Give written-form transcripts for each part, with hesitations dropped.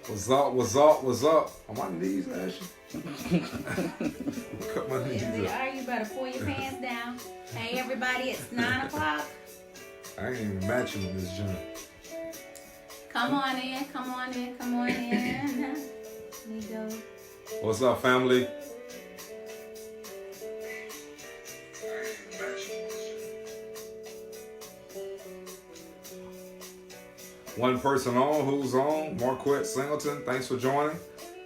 What's up? What's up? What's up? On my knees, Ashley. Cut my knees Yes, they up. are. You better pull your pants down. Hey, everybody, it's 9 o'clock. I ain't even matching with this joint. Come on in, come on in, come on in. There you go. What's up, family? One person on, who's on? Marquette Singleton, thanks for joining.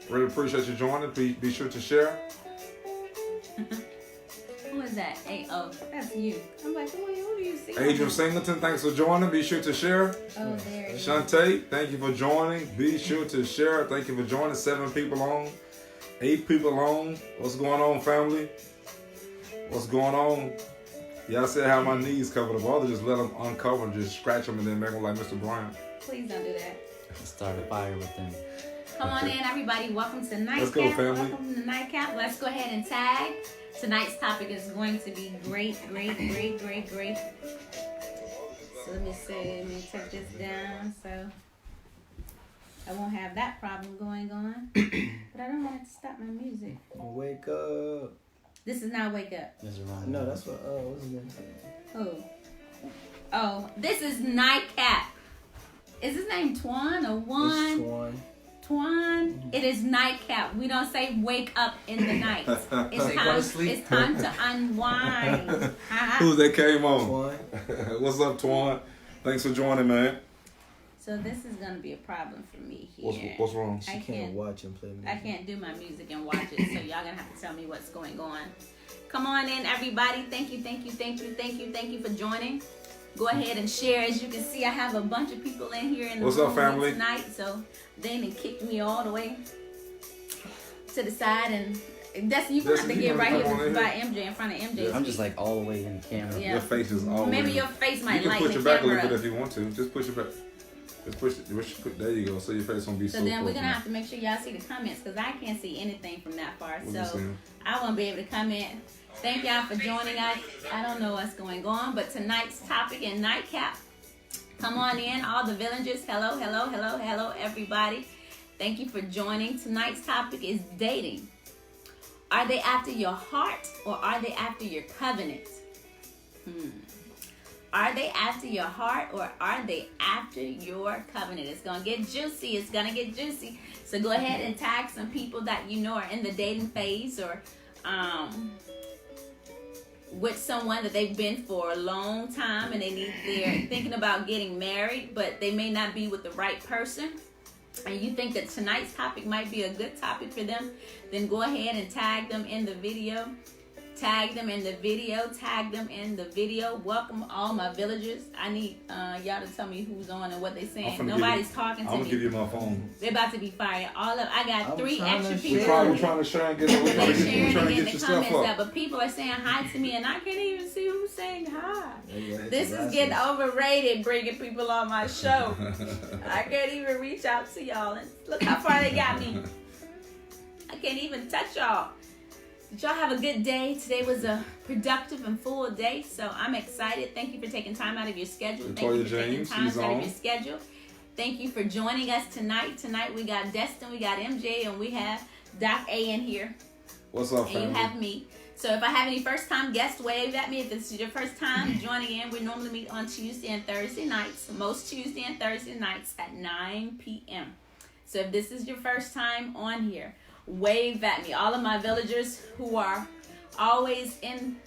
Really appreciate you joining. Be sure to share. Who is that? Hey, oh, that's you. I'm like, who do you see? Adrian Singleton, thanks for joining. Be sure to share. Oh, there it is. Shantae, thank you for joining. Be sure to share. Thank you for joining. 7 people on. 8 people on. What's going on, family? What's going on? Y'all said how my knees covered up. I'll just let them uncover and just scratch them and then make them like Mr. Bryant. Please don't do that. Start a fire with them. Come on in, everybody. Welcome to Nightcap. Let's go, family. Welcome to Nightcap. Let's go ahead and tag. Tonight's topic is going to be great. So let me take this down so I won't have that problem going on. But I don't want it to stop my music. Wake up. This is not Wake Up. No, that's what. What's his name? Oh, this is Nightcap. Is his name Twan or Juan? It's Twan. Twan. It is Nightcap. We don't say wake up in the night. It's time to unwind. Who's that came on? Twan. What's up, Twan? Thanks for joining, man. So this is gonna be a problem for me here. What's wrong? She can't watch and play music. I can't do my music and watch it, so y'all gonna have to tell me what's going on. Come on in, everybody. Thank you for joining. Go ahead and share. As you can see, I have a bunch of people in here in the What's up, room family? tonight, so they didn't kick me all the way to the side. And that's you gonna have to you get right wanna here come on in by MJ in front of MJ. I'm just like all the way in the camera. Yeah. Your face is all Maybe over. your face might You can lighten push the it back a camera little bit up. if you want to. Just push it back. Just push it. There you go. So your face won't be so. So then we're close gonna now. have to make sure y'all see the comments because I can't see anything from that far. What you So saying? I won't be able to comment. Thank y'all for joining us. I don't know what's going on, but tonight's topic in Nightcap. Come on in, all the villagers. Hello, everybody. Thank you for joining. Tonight's topic is dating. Are they after your heart or are they after your covenant? Are they after your heart or are they after your covenant? It's going to get juicy. So go ahead and tag some people that you know are in the dating phase or with someone that they've been for a long time and they're thinking about getting married, but they may not be with the right person. And you think that tonight's topic might be a good topic for them, then go ahead and tag them in the video. Welcome all my villagers. I need y'all to tell me who's on and what they're saying. Nobody's talking to me. I'm gonna give you my phone. They're about to be fired. I got 3 extra people. We're trying to share and get They're we're trying to sharing and get getting your the stuff comments up. up, but people are saying hi to me and I can't even see who's saying hi. This is This getting overrated, bringing people on my show. I can't even reach out to y'all. And look how far they got me. I can't even touch y'all. Did y'all have a good day? Today was a productive and full day, so I'm excited. Thank you for taking time out of your schedule. Thank you for taking James, time she's out of on. your schedule. Thank you for joining us tonight. Tonight we got Destin, we got MJ, and we have Doc A in here. What's up, And family? you have me. So if I have any first time guests, wave at me. If this is your first time joining in, we normally meet on Tuesday and Thursday nights. Most Tuesday and Thursday nights at 9 p.m. So if this is your first time on here, wave at me. All of my villagers who are always in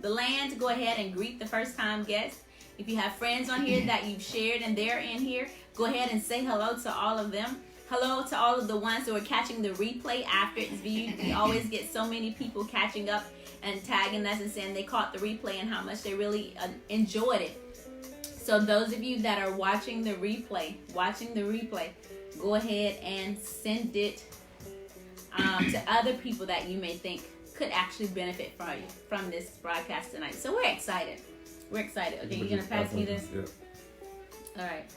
the land, go ahead and greet the first time guests. If you have friends on here that you've shared and they're in here, go ahead and say hello to all of them. Hello to all of the ones who are catching the replay after it's viewed. We always get so many people catching up and tagging us and saying they caught the replay and how much they really enjoyed it. So those of you that are watching the replay, go ahead and send it to other people that you may think could actually benefit from this broadcast tonight. So we're excited. Okay, you're gonna pass me this? Yeah. All right.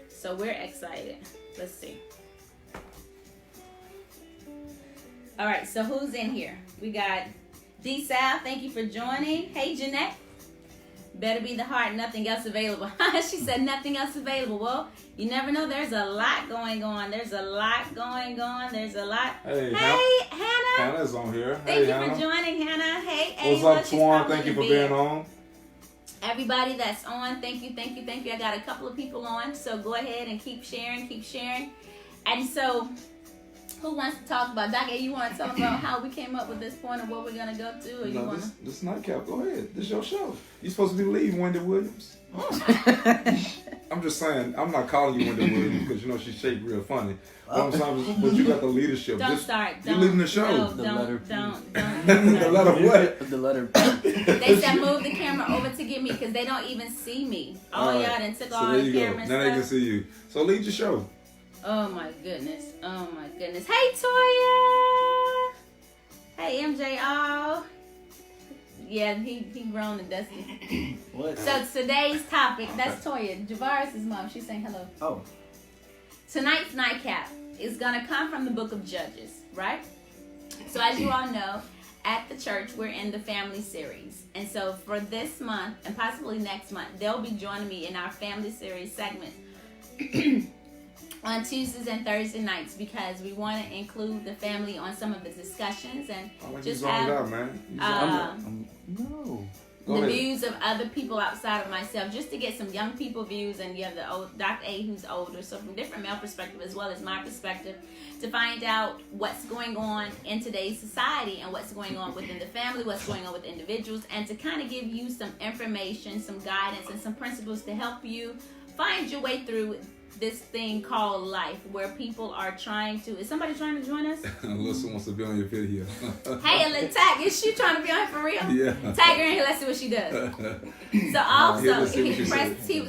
So we're excited. Let's see. All right, so who's in here? We got D Sal, thank you for joining. Hey Jeanette. Better be the heart, nothing else available. She said nothing else available. Well, you never know. There's a lot going on. There's a lot going on. There's a lot. Hey, Hannah. Hannah's on here. Thank Hey, you Hannah. for joining, Hannah. Hey, What's Ayla. up, She's Twan? probably Thank you for in bed. being on. Everybody that's on, thank you. I got a couple of people on, so go ahead and keep sharing. And so, who wants to talk about Doc? You want to talk about how we came up with this point and what we're gonna go to, or you No, want to? this nightcap. Go ahead. This is your show. You're supposed to be leading Wendy Williams. I'm just saying. I'm not calling you Wendy Williams because you know she shaped real funny. But I'm saying, but you got the leadership. Don't Just- start. You're Don't, leading the show. No, The don't, letter P. don't. The letter what? The letter. They said move the camera over to get me because they don't even see me. All All right. y'all done took So all there the you go. camera and Now they can stuff. see you. So lead your show. Oh my goodness. Hey Toya. Hey MJ All. Yeah, he grown and dusty. What? So today's topic, that's Toya, Javaris' mom. She's saying hello. Oh. Tonight's nightcap is gonna come from the book of Judges, right? So as you all know, at the church we're in the family series. And so for this month and possibly next month, they'll be joining me in our family series segment on Tuesdays and Thursday nights because we want to include the family on some of the discussions and I like just you zoned have out, man. You zoned No. Go the ahead. views of other people outside of myself, just to get some young people views, and you have the old Dr. A who's older, so from different male perspective as well as my perspective, to find out what's going on in today's society and what's going on within the family, what's going on with individuals, and to kind of give you some information, some guidance, and some principles to help you find your way through this thing called life, where people are trying to. Is somebody trying to join us? Alyssa wants to be on your video. Hey, let's tag. Is she trying to be on here for real? Yeah. Tag her in here. Let's see what she does. So Yeah, also, let's see what she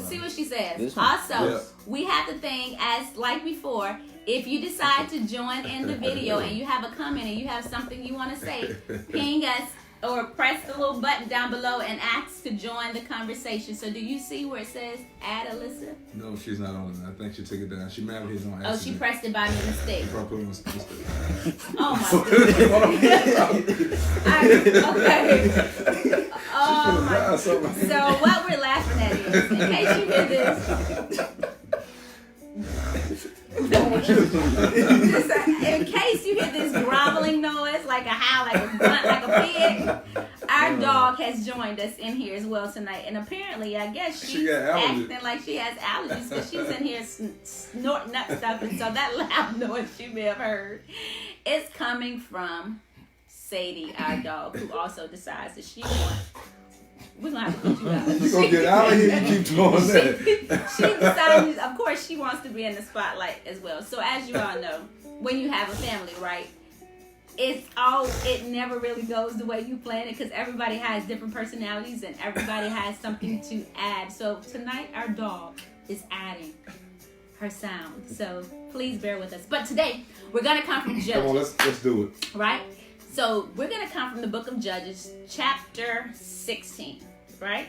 see what she says. This one? Also, Yeah. we have the thing as like before. If you decide to join in the video and you have a comment and you have something you want to say, ping us or press the little button down below and ask to join the conversation. So do you see where it says add Alyssa? No, she's not on it. I think she took it down. She married his on Oh, accident. she pressed it by mistake. She probably put it on mistake. Oh my goodness. Okay. Oh my. So what we're laughing at is, in case you hear this, in case you hear this groveling noise, like a howl, like a grunt, like a pig, our dog has joined us in here as well tonight. And apparently, I guess She she's got allergies. acting like she has allergies because she's in here snorting up stuff. And so that loud noise you may have heard is coming from Sadie, our dog, who also decides that she wants. We're going to have to put you out. You gonna get out of here? You keep doing that. She decided, of course, she wants to be in the spotlight as well. So as you all know, when you have a family, right, it never really goes the way you plan it because everybody has different personalities and everybody has something to add. So tonight, our dog is adding her sound. So please bear with us. But today, we're going to come from Judges. Come on, let's do it. Right? So we're going to come from the book of Judges, chapter 16, right?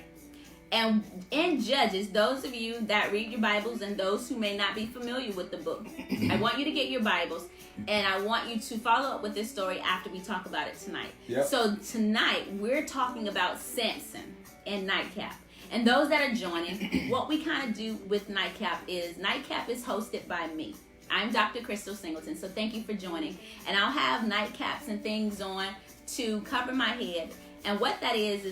And in Judges, those of you that read your Bibles and those who may not be familiar with the book, I want you to get your Bibles and I want you to follow up with this story after we talk about it tonight. Yep. So tonight, we're talking about Samson and Nightcap. And those that are joining, what we kind of do with Nightcap is hosted by me. I'm Dr. Crystal Singleton, so thank you for joining. And I'll have nightcaps and things on to cover my head. And what that is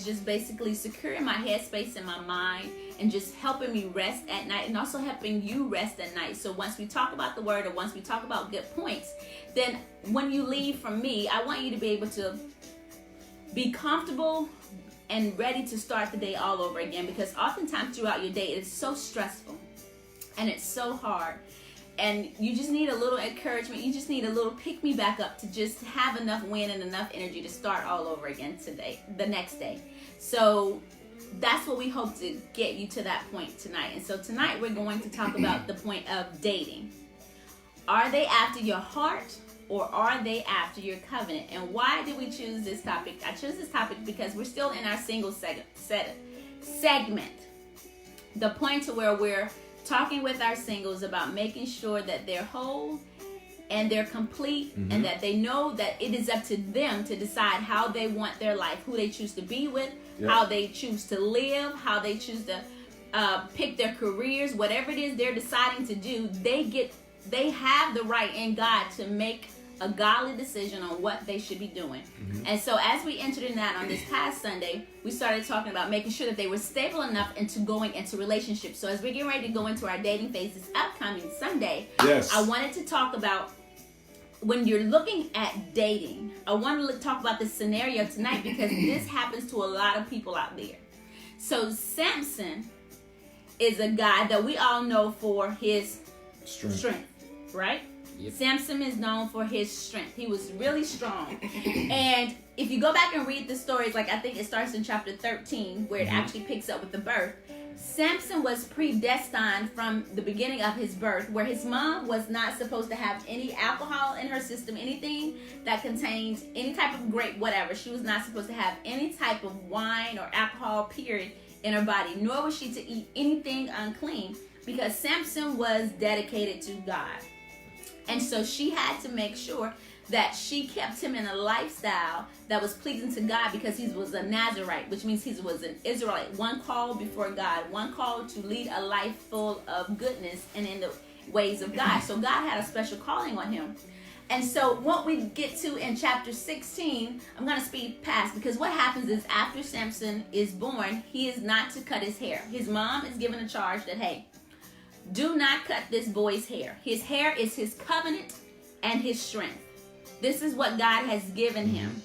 just basically securing my headspace and my mind and just helping me rest at night and also helping you rest at night. So once we talk about the word or once we talk about good points, then when you leave from me, I want you to be able to be comfortable and ready to start the day all over again, because oftentimes throughout your day, it's so stressful and it's so hard. And you just need a little encouragement. You just need a little pick me back up to just have enough wind and enough energy to start all over again the next day. So that's what we hope to get you to that point tonight. And so tonight we're going to talk about the point of dating. Are they after your heart or are they after your covenant? And why did we choose this topic? I chose this topic because we're still in our single segment. The point to where we're talking with our singles about making sure that they're whole and they're complete, and that they know that it is up to them to decide how they want their life, who they choose to be with, how they choose to live, how they choose to pick their careers, whatever it is they're deciding to do. They have the right in God to make a godly decision on what they should be doing. And so as we entered in that on this past Sunday, we started talking about making sure that they were stable enough into going into relationships. So as we're getting ready to go into our dating phase this upcoming Sunday, I wanted to talk about when you're looking at dating. I want to talk about this scenario tonight because this happens to a lot of people out there. So Samson is a guy that we all know for his strength, right? Yep. Samson is known for his strength. He was really strong. And if you go back and read the stories, like I think it starts in chapter 13, where it actually picks up with the birth. Samson was predestined from the beginning of his birth, where his mom was not supposed to have any alcohol in her system, anything that contains any type of grape, whatever. She was not supposed to have any type of wine or alcohol, period, in her body, nor was she to eat anything unclean, because Samson was dedicated to God. And so she had to make sure that she kept him in a lifestyle that was pleasing to God, because he was a Nazarite, which means he was an Israelite, one called before God, one called to lead a life full of goodness and in the ways of God. So God had a special calling on him. And so what we get to in chapter 16, I'm going to speed past, because what happens is after Samson is born, he is not to cut his hair. His mom is given a charge that, hey, do not cut this boy's hair. His hair is his covenant and his strength. This is what God has given him.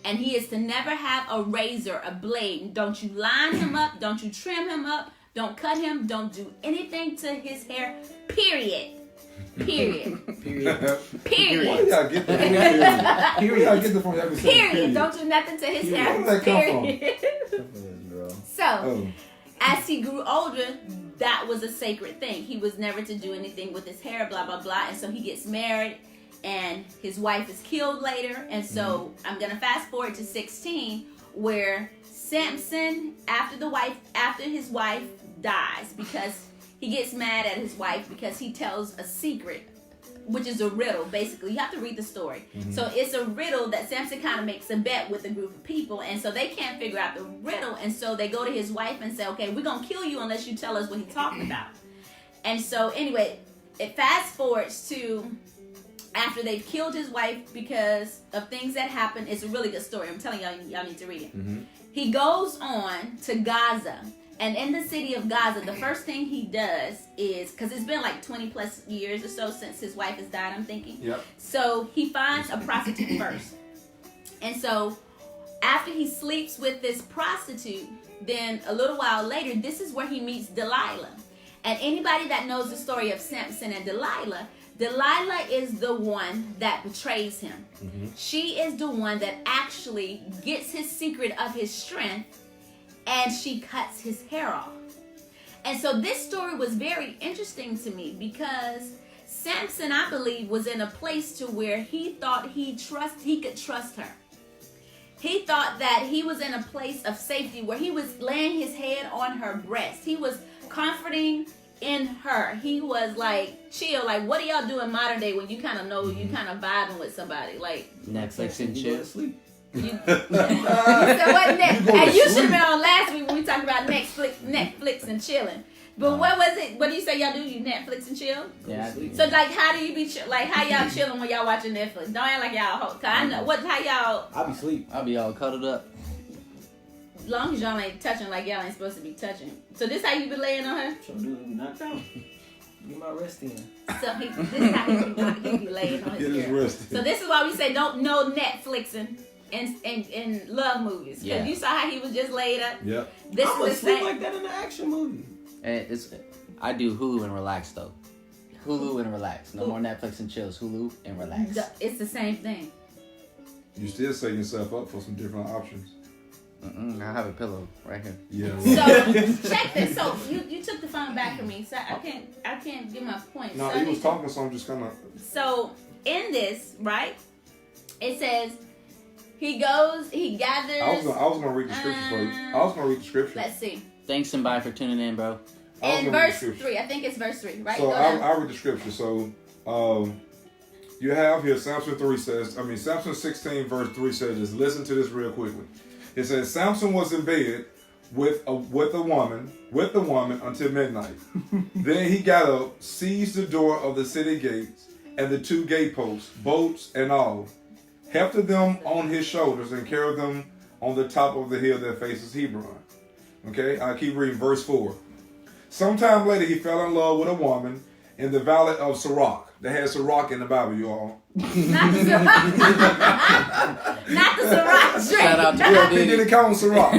And he is to never have a razor, a blade. Don't you line him up. Don't you trim him up. Don't cut him. Don't do anything to his hair. Period. Period. Period. Period. Where y'all get that? Period. Where y'all get the from? Y'all be saying Period. Don't do nothing to his hair. Where did that come Period. So, as he grew older, that was a sacred thing. He was never to do anything with his hair, blah, blah, blah. And so he gets married, and his wife is killed later. And so I'm going to fast forward to 16, where Samson, after his wife dies, because he gets mad at his wife because he tells a secret, which is a riddle, basically. You have to read the story. So it's a riddle that Samson kind of makes a bet with a group of people, and so they can't figure out the riddle, and so they go to his wife and say, okay, we're going to kill you unless you tell us what he's talking about. And so anyway, it fast forwards to after they've killed his wife because of things that happened. It's a really good story. I'm telling y'all need to read it. He goes on to Gaza. And in the city of Gaza, the first thing he does is, because it's been like 20 plus years or so since his wife has died, I'm thinking. So he finds a prostitute first. And so after he sleeps with this prostitute, then a little while later, this is where he meets Delilah. And anybody that knows the story of Samson and Delilah is the one that betrays him. She is the one that actually gets his secret of his strength, and she cuts his hair off. And so this story was very interesting to me, because Samson, I believe, was in a place to where he thought he could trust her. He thought that he was in a place of safety where he was laying his head on her breast. He was comforting in her. He was like, chill, like, what do y'all do in modern day when you kind of know you kind of vibing with somebody? Like, Netflix and chill. You said what next? And you should have been on last week when we talked about Netflix and chilling. But what was it? What do you say y'all do? You Netflix and chill? Yeah. So like, how do you be like? How y'all chilling when y'all watching Netflix? Don't act like y'all. Cause I know what. How y'all? I'll be asleep. I'll be all cuddled up. As long as y'all ain't touching like y'all ain't supposed to be touching. So this how you be laying on her? So dude, be knocked out. Get my rest in. So this how he be laying on his hair. So this is why we say don't no Netflixing in love movies, because you saw how he was just laid up. This I'm is the asleep same. like that in an action movie. And I do Hulu and relax though. Hulu and relax. No more Netflix and chills. Hulu and relax. It's the same thing. You still setting yourself up for some different options. I have a pillow right here. Yeah. So check this. So you took the phone back from me, so I can't get my point. No, so he was talking, so I'm just gonna. So in this, right? It says he gathers. I was gonna read the scripture for you. I was gonna read the scripture. Let's see. Thanks and bye for tuning in, bro. In verse 3, I think it's verse 3, right? So I'll read the scripture. So you have here Samson 16 verse 3 says, just listen to this real quickly. It says, Samson was in bed with the woman until midnight. Then he got up, seized the door of the city gates and the 2 gateposts, bolts and all, hefted them on his shoulders and carried them on the top of the hill that faces Hebron. Okay, I keep reading verse 4. Sometime later, he fell in love with a woman in the valley of Sirach. They had Sirach in the Bible, you all. Not the Sirach. Not the Sirach drink. Shout out to They didn't call him Sirach.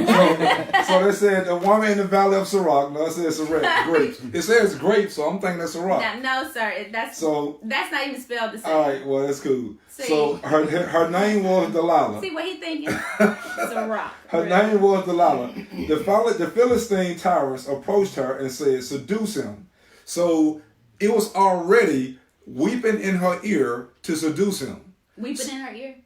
So they said a woman in the valley of Sirach. No, it says grapes. It says grapes, so I'm thinking that's Sirach. No, sir. That's not even spelled the same. All right, well, that's cool. See. So her name was Delilah. See what he thinking? Sirach. Her name was Delilah. The Philistine tyrants approached her and said, seduce him. So it was already weeping in her ear to seduce him. Weeping in her ear?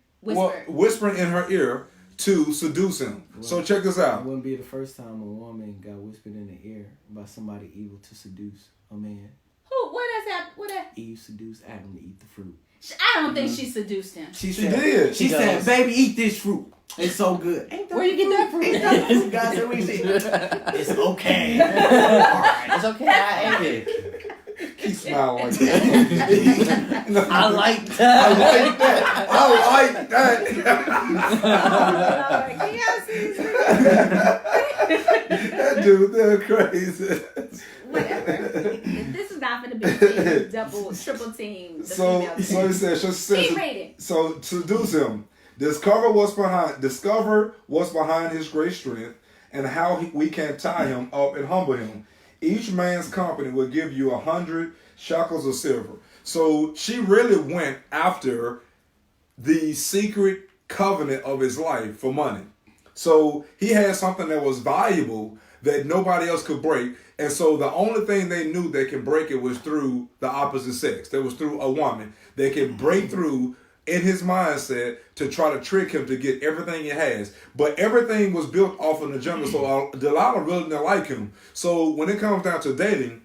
Whispering in her ear to seduce him. Well, so check this It out. wouldn't be the first time a woman got whispered in the ear by somebody evil to seduce a man. Who? What is that? What that? Eve seduced Adam to eat the fruit. I don't think she seduced him. She did. She said, baby, eat this fruit. It's so good. Where you get that from? God said, we see. It's okay. It's okay. I ate it. He smiled like that. I like that. I like that. That dude, they're crazy. Whatever. This is not going to be triple team. So it says, Team rating. so seduce him. Discover what's behind his great strength and how we can tie him up and humble him. Each man's company will give you 100 shekels of silver. So she really went after the secret covenant of his life for money. So he had something that was valuable that nobody else could break. And so the only thing they knew they can break it was through the opposite sex. That was through a woman. They could break through in his mindset to try to trick him to get everything he has. But everything was built off an agenda. So Delilah really didn't like him. So when it comes down to dating,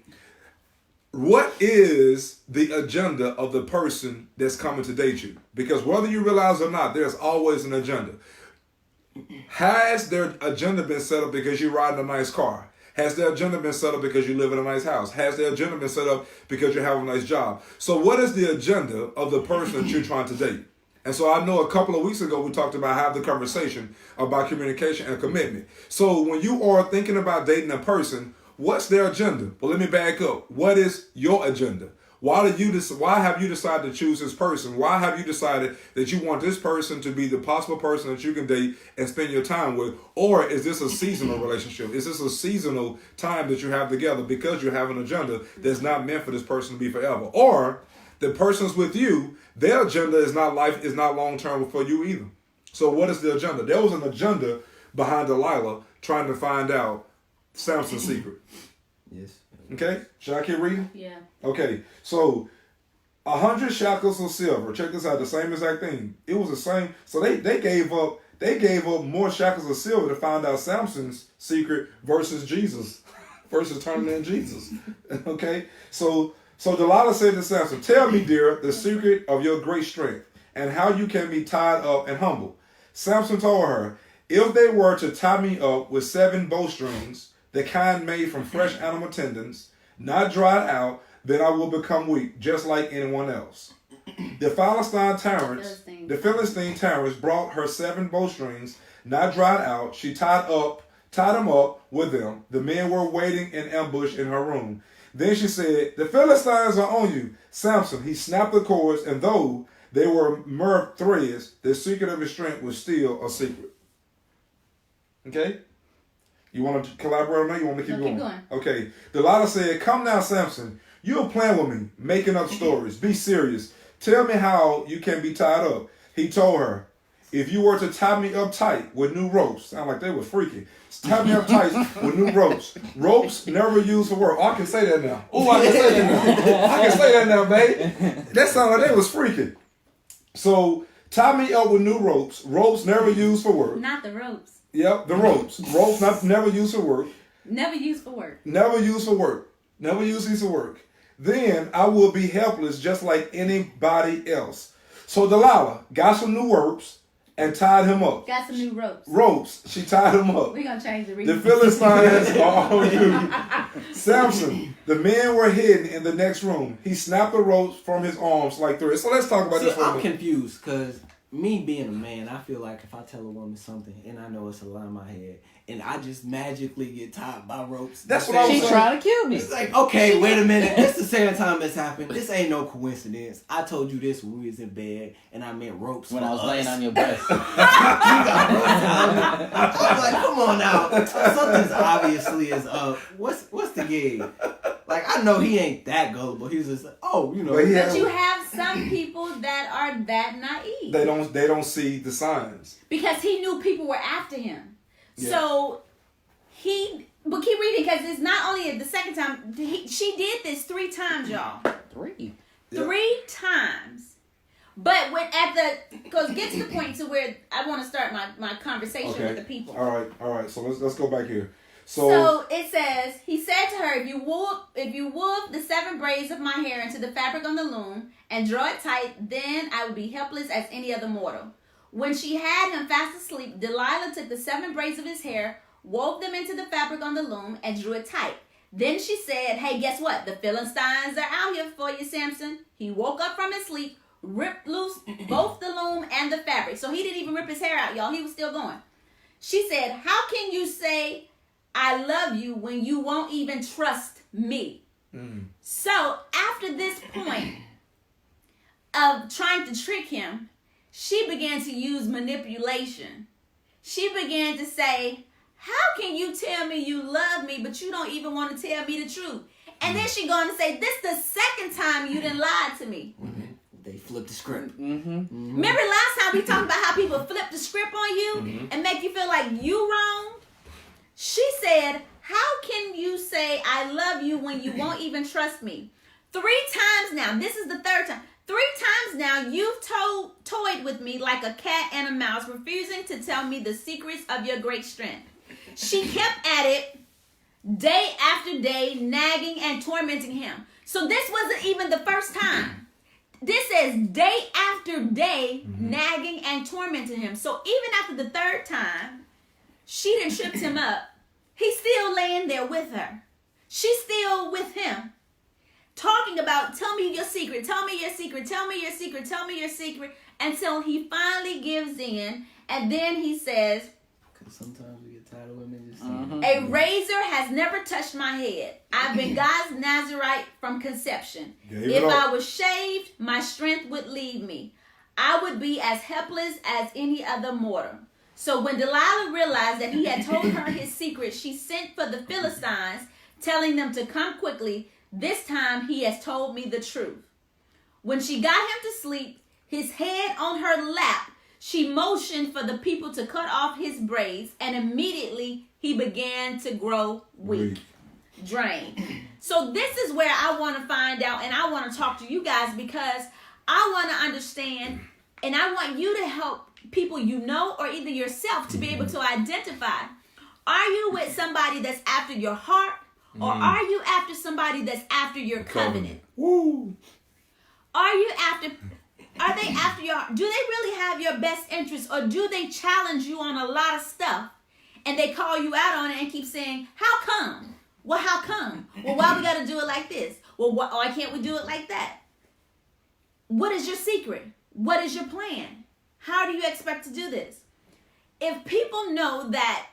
what is the agenda of the person that's coming to date you? Because whether you realize or not, there's always an agenda. Has their agenda been set up because you ride in a nice car? Has their agenda been set up because you live in a nice house? Has their agenda been set up because you have a nice job? So what is the agenda of the person that you're trying to date? And so I know a couple of weeks ago we talked about having the conversation about communication and commitment. So when you are thinking about dating a person, what's their agenda? Well, let me back up. What is your agenda? Why have you decided to choose this person? Why have you decided that you want this person to be the possible person that you can date and spend your time with? Or is this a seasonal relationship? Is this a seasonal time that you have together because you have an agenda that's not meant for this person to be forever? Or the person's with you, their agenda is not long-term for you either. So what is the agenda? There was an agenda behind Delilah trying to find out Samson's secret. Yes. Okay? Should I keep reading? Yeah. Okay, so 100 shekels of silver. Check this out, the same exact thing. It was the same. So they gave up more shekels of silver to find out Samson's secret versus Jesus, versus turning in Jesus. Okay, so Delilah said to Samson, "Tell me, dear, the secret of your great strength and how you can be tied up and humble." Samson told her, "If they were to tie me up with 7 bowstrings, the kind made from fresh animal tendons, not dried out, then I will become weak, just like anyone else." The Philistine tyrants brought her 7 bowstrings, not dried out. She tied them up with them. The men were waiting in ambush in her room. Then she said, "The Philistines are on you." Samson, he snapped the cords, and though they were myrrh threads, the secret of his strength was still a secret. Okay? You want to collaborate on that? You want me to keep going? Okay. Delilah said, "Come now, Samson. You're playing with me, making up stories. Be serious. Tell me how you can be tied up." He told her, "If you were to tie me up tight with new ropes," sound like they were freaky. "Tie me up tight with new ropes. Ropes never used for work." Oh, I can say that now. Oh, I can say that now. I can say that now, babe. That sounded like they was freaky. So, tie me up with new ropes. Ropes never used for work. Not the ropes. Yep, the ropes. Ropes never used for work. Never used for work. Never used for work. Never used these for work. then I will be helpless just like anybody else. So Delilah got some new ropes and tied him up. Got some new ropes. Ropes. She tied him up. We're going to change the The reason. Philistines are on you. Samson, the men were hidden in the next room. He snapped the ropes from his arms like thread. So let's talk about this for a I'm minute. confused because me being a man, I feel like if I tell a woman something and I know it's a lie in my head, and I just magically get tied by ropes. That's what I was She saying. trying to kill me. It's like, okay, wait a minute. This is the second time this happened. This ain't no coincidence. I told you this when we was in bed, and I meant ropes. When for I was us. laying on your breast. You got ropes out. I was like, come on now. Something's obviously is up. What's the gig? Like, I know he ain't that gullible. He's just like, oh, you know. But he But had- you have some people that are that naive. They don't see the signs. Because he knew people were after him. Yeah. So but keep reading because it's not only the second time. She did this 3 times, y'all. 3. Yeah. 3 times. But because get to the point to where I want to start my conversation Okay. with the people. All right. So let's go back here. So So it says, he said to her, if you wove the 7 braids of my hair into the fabric on the loom and draw it tight, then I would be helpless as any other mortal. When she had him fast asleep, Delilah took the 7 braids of his hair, wove them into the fabric on the loom, and drew it tight. Then she said, hey, guess what? The Philistines are out here for you, Samson. He woke up from his sleep, ripped loose both the loom and the fabric. So he didn't even rip his hair out, y'all. He was still going. She said, how can you say I love you when you won't even trust me? So after this point of trying to trick him, she began to use manipulation. She began to say, how can you tell me you love me, but you don't even want to tell me the truth? And then she going to say, this the second time you done lied to me. They flipped the script. Mm-hmm. Remember last time we talked about how people flip the script on you and make you feel like you wrong? She said, how can you say I love you when you won't even trust me? 3 times now. This is the 3rd time. 3 times now you've toyed with me like a cat and a mouse, refusing to tell me the secrets of your great strength. She kept at it day after day, nagging and tormenting him. So this wasn't even the first time. This says day after day, nagging and tormenting him. So even after the 3rd time, she done tripped him up. He's still laying there with her. She's still with him. Talking about, tell me your secret, tell me your secret, tell me your secret, tell me your secret, until he finally gives in. And then he says, Because sometimes we get tired of women just a razor has never touched my head. I've been God's Nazarite from conception. Gave If it up. I was shaved, my strength would leave me. I would be as helpless as any other mortal. So when Delilah realized that he had told her his secret, she sent for the Philistines, telling them to come quickly. This time he has told me the truth. When she got him to sleep, his head on her lap, she motioned for the people to cut off his braids, and immediately he began to grow weak, drained. So this is where I want to find out, and I want to talk to you guys because I want to understand, and I want you to help people you know or either yourself to be able to identify. Are you with somebody that's after your heart, or are you after somebody that's after your covenant? Woo. Are they after your, do they really have your best interest, or do they challenge you on a lot of stuff and they call you out on it and keep saying, how come? Well, how come? Well, why we got to do it like this? Well, why can't we do it like that? What is your secret? What is your plan? How do you expect to do this? If people know that,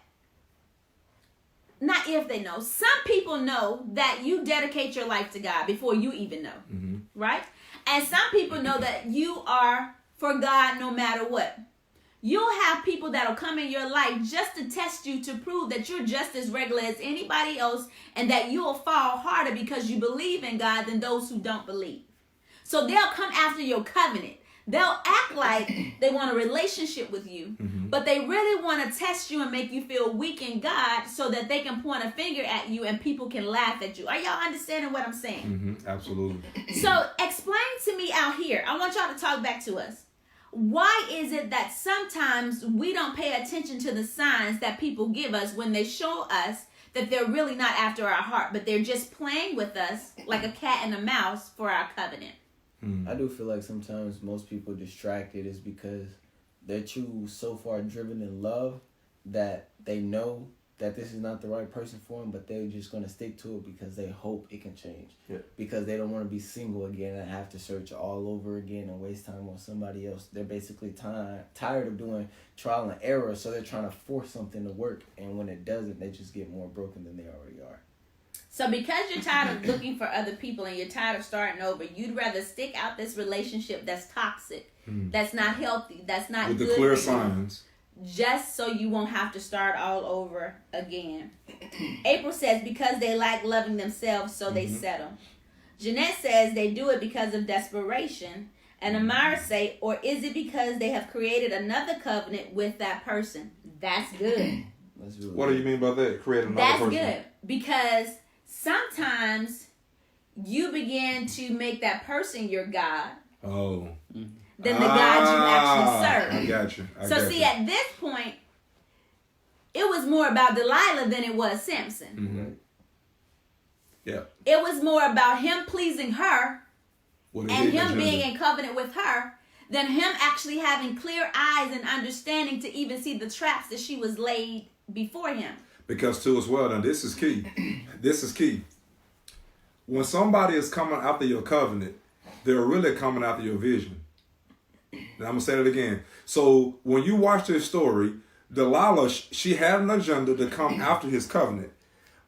not if they know, some people know that you dedicate your life to God before you even know, right? And some people know that you are for God no matter what. You'll have people that'll come in your life just to test you, to prove that you're just as regular as anybody else, and that you'll fall harder because you believe in God than those who don't believe. So they'll come after your covenant. They'll act like they want a relationship with you, but they really want to test you and make you feel weak in God so that they can point a finger at you and people can laugh at you. Are y'all understanding what I'm saying? Absolutely. So explain to me out here. I want y'all to talk back to us. Why is it that sometimes we don't pay attention to the signs that people give us when they show us that they're really not after our heart, but they're just playing with us like a cat and a mouse for our covenant. I do feel like sometimes most people distracted is because they're too so far driven in love that they know that this is not the right person for them, but they're just going to stick to it because they hope it can change. Yeah. Because they don't want to be single again and have to search all over again and waste time on somebody else. They're basically tired of doing trial and error, so they're trying to force something to work, and when it doesn't, they just get more broken than they already are. So because you're tired of looking for other people and you're tired of starting over, you'd rather stick out this relationship that's toxic, that's not healthy, that's not With good the clear for you, signs. just so you won't have to start all over again. April says because they like loving themselves, so they settle. Jeanette says they do it because of desperation. And Amara say, or is it because they have created another covenant with that person? That's good. That's really What do you mean by that? Create another That's person. good. Because sometimes you begin to make that person your God Oh. than the God you actually serve. I got you. So see, at this point, it was more about Delilah than it was Samson. Mm-hmm. Yeah. It was more about him pleasing her What and is it, him agenda? being in covenant with her than him actually having clear eyes and understanding to even see the traps that she was laid before him. Because too as well, now this is key. This is key. When somebody is coming after your covenant, they're really coming after your vision. And I'm going to say that again. So when you watch this story, Delilah, she had an agenda to come after his covenant.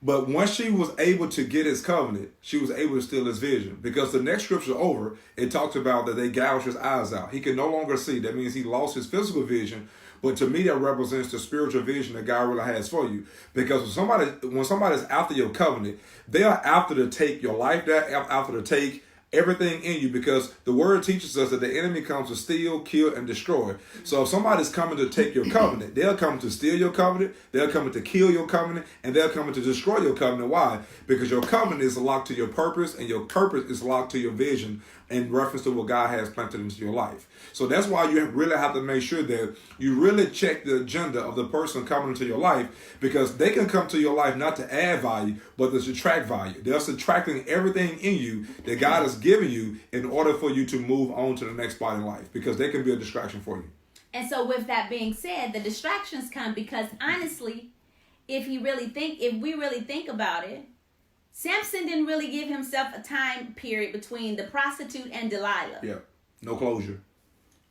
But once she was able to get his covenant, she was able to steal his vision. Because the next scripture over, it talks about that they gouged his eyes out. He could no longer see. That means he lost his physical vision. But to me, that represents the spiritual vision that God really has for you. Because when somebody's after your covenant, they are after to take your life, they're after to take everything in you, because the word teaches us that the enemy comes to steal, kill, and destroy. So if somebody's coming to take your covenant, they're coming to steal your covenant, they're coming to kill your covenant, and they're coming to destroy your covenant. Why? Because your covenant is locked to your purpose, and your purpose is locked to your vision in reference to what God has planted into your life. So that's why you really have to make sure that you really check the agenda of the person coming into your life, because they can come to your life not to add value, but to subtract value. They're subtracting everything in you that God has given you in order for you to move on to the next spot in life, because they can be a distraction for you. And so with that being said, the distractions come because honestly, if we really think about it, Samson didn't really give himself a time period between the prostitute and Delilah. Yeah. No closure.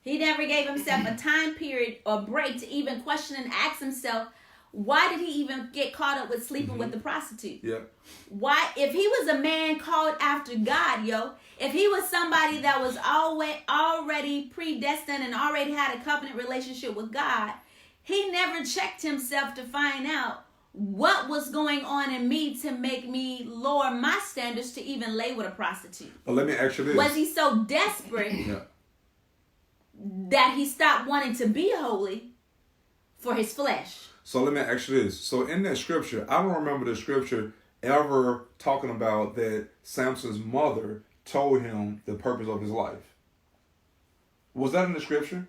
He never gave himself a time period or break to even question and ask himself, why did he even get caught up with sleeping with the prostitute? Yeah. Why, if he was a man called after God, if he was somebody that was already predestined and already had a covenant relationship with God, he never checked himself to find out what was going on in me to make me lower my standards to even lay with a prostitute. But let me ask you this. Was he so desperate that he stopped wanting to be holy for his flesh? So let me ask you this. So in that scripture, I don't remember the scripture ever talking about that Samson's mother told him the purpose of his life. Was that in the scripture?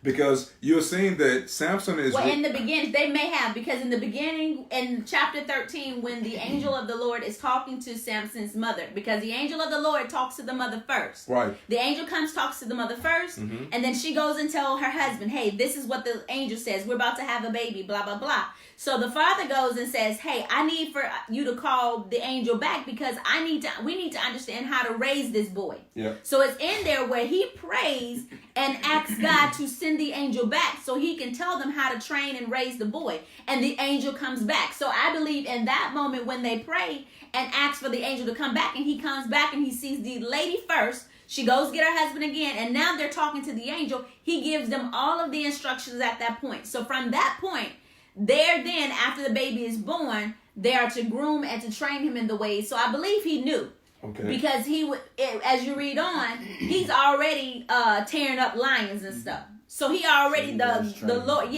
Because you're seeing that Samson is... Well, in the beginning, they may have, because in the beginning, in chapter 13, when the angel of the Lord is talking to Samson's mother, because the angel of the Lord talks to the mother first. Right. The angel comes, talks to the mother first, and then she goes and tells her husband, hey, this is what the angel says. We're about to have a baby, blah, blah, blah. So the father goes and says, hey, I need for you to call the angel back because we need to understand how to raise this boy. Yeah. So it's in there where he prays and asks God to send the angel back so he can tell them how to train and raise the boy. And the angel comes back. So I believe in that moment when they pray and ask for the angel to come back, and he comes back and he sees the lady first. She goes get her husband again, and now they're talking to the angel. He gives them all of the instructions at that point. So from that point, there then, after the baby is born, they are to groom and to train him in the ways. So I believe he knew. Okay. Because as you read on, he's already tearing up lions and stuff. So he already, the Lord,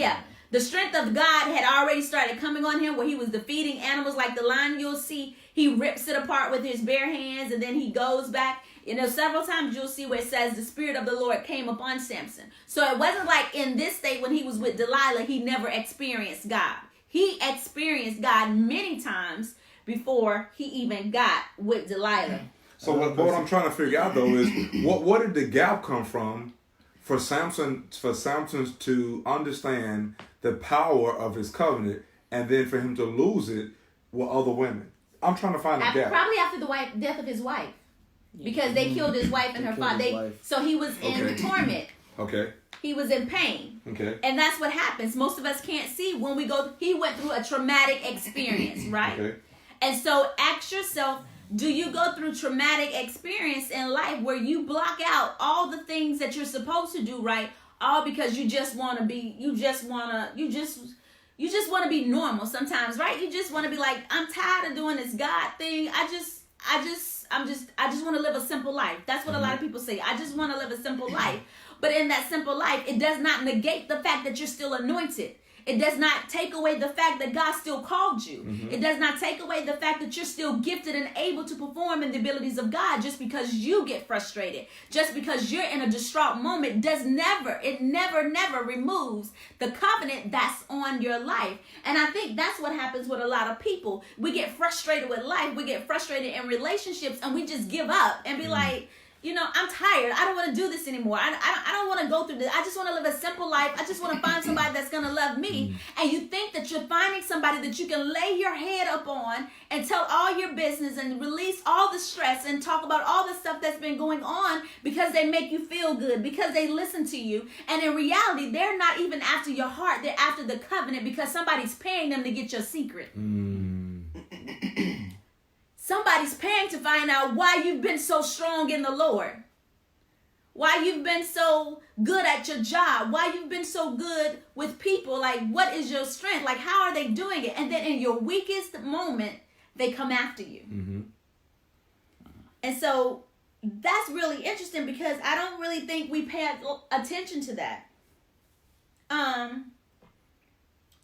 the strength of God had already started coming on him, where he was defeating animals like the lion. You'll see he rips it apart with his bare hands, and then he goes back. Several times you'll see where it says the Spirit of the Lord came upon Samson. So it wasn't like in this state when he was with Delilah, he never experienced God. He experienced God many times before he even got with Delilah. So what I'm trying to figure out though is what did the gap come from for Samson to understand the power of his covenant and then for him to lose it with other women? I'm trying to find a gap. Probably after the death of his wife. Because they killed his wife and her father. So he was in torment. Okay. He was in pain. Okay. And that's what happens. Most of us can't see when we go. He went through a traumatic experience, right? Okay. And so ask yourself, do you go through traumatic experience in life where you block out all the things that you're supposed to do right, all because you just want to be, you just want to be normal sometimes, right? You just want to be like, I'm tired of doing this God thing. I just want to live a simple life. That's what a lot of people say. I just want to live a simple life. But in that simple life, it does not negate the fact that you're still anointed. It does not take away the fact that God still called you. It does not take away the fact that you're still gifted and able to perform in the abilities of God just because you get frustrated. Just because you're in a distraught moment it never removes the covenant that's on your life. And I think that's what happens with a lot of people. We get frustrated with life. We get frustrated in relationships and we just give up and be like, I'm tired. I don't want to do this anymore. I don't want to go through this. I just want to live a simple life. I just want to find somebody that's going to love me. And you think that you're finding somebody that you can lay your head up on and tell all your business and release all the stress and talk about all the stuff that's been going on because they make you feel good, because they listen to you. And in reality, they're not even after your heart. They're after the covenant because somebody's paying them to get your secret. Somebody's paying to find out why you've been so strong in the Lord. Why you've been so good at your job. Why you've been so good with people. Like, what is your strength? Like, how are they doing it? And then in your weakest moment, they come after you. And so that's really interesting because I don't really think we pay attention to that.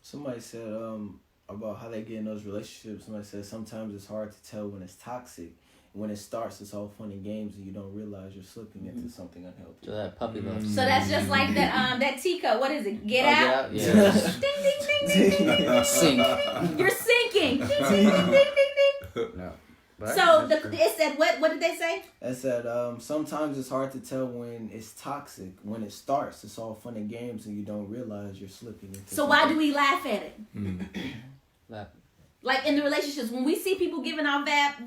Somebody said about how they get in those relationships. Somebody said sometimes it's hard to tell when it's toxic. When it starts, it's all fun and games, and you don't realize you're slipping into something unhealthy. So that puppy love. So that's just like that teacup. What is it? Get out. Yeah. Ding ding ding ding ding ding. Sink. You're sinking. Ding ding ding ding ding. No. So it said what? What did they say? It said sometimes it's hard to tell when it's toxic. When it starts, it's all fun and games, and you don't realize you're slipping into. So why do we laugh at it? Laugh. Like in the relationships, when we see people giving off bad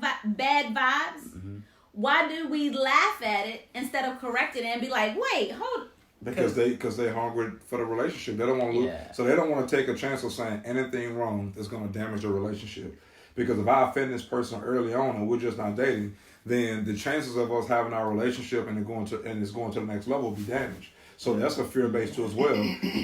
vibes, why do we laugh at it instead of correct it and be like, wait, hold? Because they're hungry for the relationship. They don't want to lose. So they don't want to take a chance of saying anything wrong that's going to damage the relationship. Because if I offend this person early on and we're just not dating, then the chances of us having our relationship and it's going to the next level will be damaged. So that's a fear base too as well,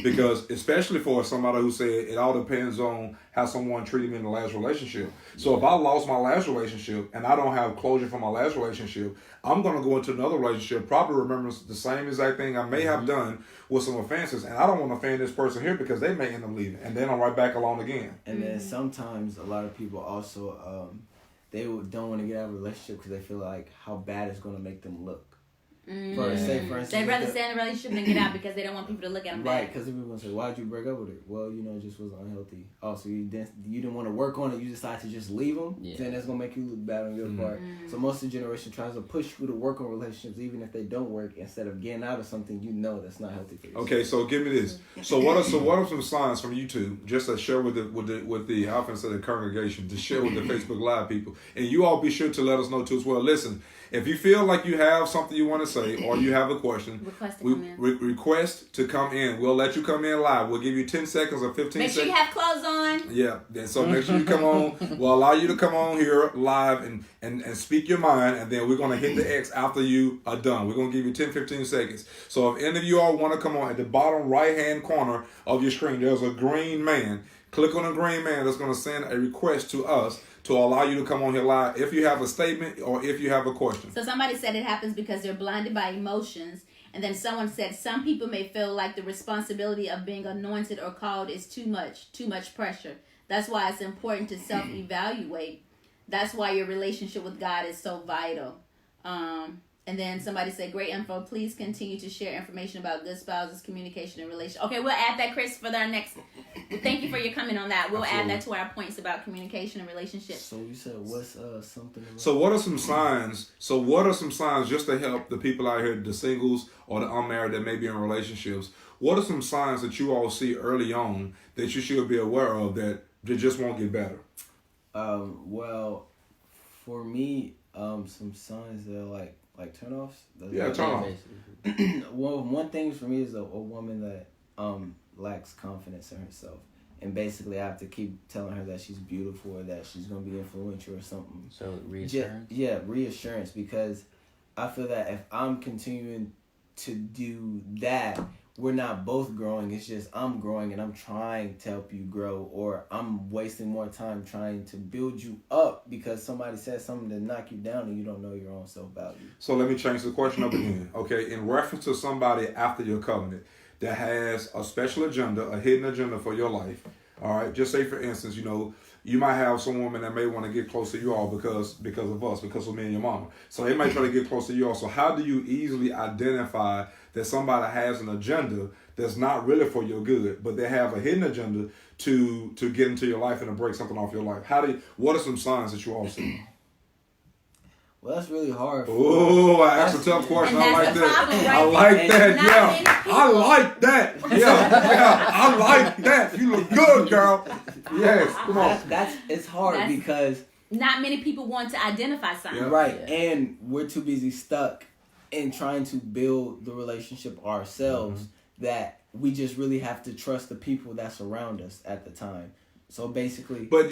because especially for somebody who said it all depends on how someone treated me in the last relationship. So if I lost my last relationship and I don't have closure from my last relationship, I'm going to go into another relationship, probably remember the same exact thing I may have done with some offenses, and I don't want to offend this person here because they may end up leaving, and then I'm right back along again. And then sometimes a lot of people also, they don't want to get out of a relationship because they feel like how bad it's going to make them look. For instance, they'd rather stay in a relationship than get out because they don't want people to look at them right, bad. because people say, why'd you break up with her? Well, it just was unhealthy. Oh, so you didn't want to work on it, you decided to just leave them? Yeah. Then that's going to make you look bad on your part. So most of the generation tries to push you to work on relationships even if they don't work, instead of getting out of something that's not healthy for you. Okay, so give me this. So what are some signs from YouTube, just to share with the offense of the congregation, to share with the Facebook Live people, and you all be sure to let us know too as well. Listen, if you feel like you have something you want to say or you have a question, request to come in. We'll let you come in live. We'll give you 10 seconds or 15 seconds. Make sure you have clothes on. Yeah, so make sure you come on. We'll allow you to come on here live and speak your mind, and then we're going to hit the X after you are done. We're going to give you 10, 15 seconds. So if any of you all want to come on, at the bottom right-hand corner of your screen, there's a green man. Click on the green man. That's going to send a request to us to allow you to come on here live if you have a statement or if you have a question. So somebody said it happens because they're blinded by emotions. And then someone said some people may feel like the responsibility of being anointed or called is too much pressure. That's why it's important to self-evaluate. That's why your relationship with God is so vital. And And then somebody said, great info. Please continue to share information about good spouses, communication, and relation. Okay, we'll add that, Chris, for our next. Thank you for your comment on that. We'll add that to our points about communication and relationships. So you said what's something? So what are some signs? So what are some signs just to help the people out here, the singles or the unmarried that may be in relationships? What are some signs that you all see early on that you should be aware of that just won't get better? Well, for me, some signs that are like turnoffs. Yeah, turnoffs. Well, one thing for me is a woman that lacks confidence in herself, and basically I have to keep telling her that she's beautiful or that she's gonna be influential or something. So reassurance. Yeah, reassurance, because I feel that if I'm continuing to do that, we're not both growing. It's just I'm growing and I'm trying to help you grow, or I'm wasting more time trying to build you up because somebody said something to knock you down and you don't know your own self-value. So let me change the question up again. Okay, in reference to somebody after your covenant that has a special agenda, a hidden agenda for your life. All right, just say for instance, you might have some woman that may want to get close to you all because of us, because of me and your mama. So they might try to get close to you all. So how do you easily identify that somebody has an agenda that's not really for your good, but they have a hidden agenda to get into your life and to break something off your life? What are some signs that you all see? Well, that's really hard. Oh, I asked a tough question. I like that. Right, I like that. Not Yeah, I like that. Yeah, I like that. You look good, girl. Yes, come on. It's hard because not many people want to identify signs. Yeah. right, and we're too busy stuck in trying to build the relationship ourselves that we just really have to trust the people that surround us at the time. So basically, But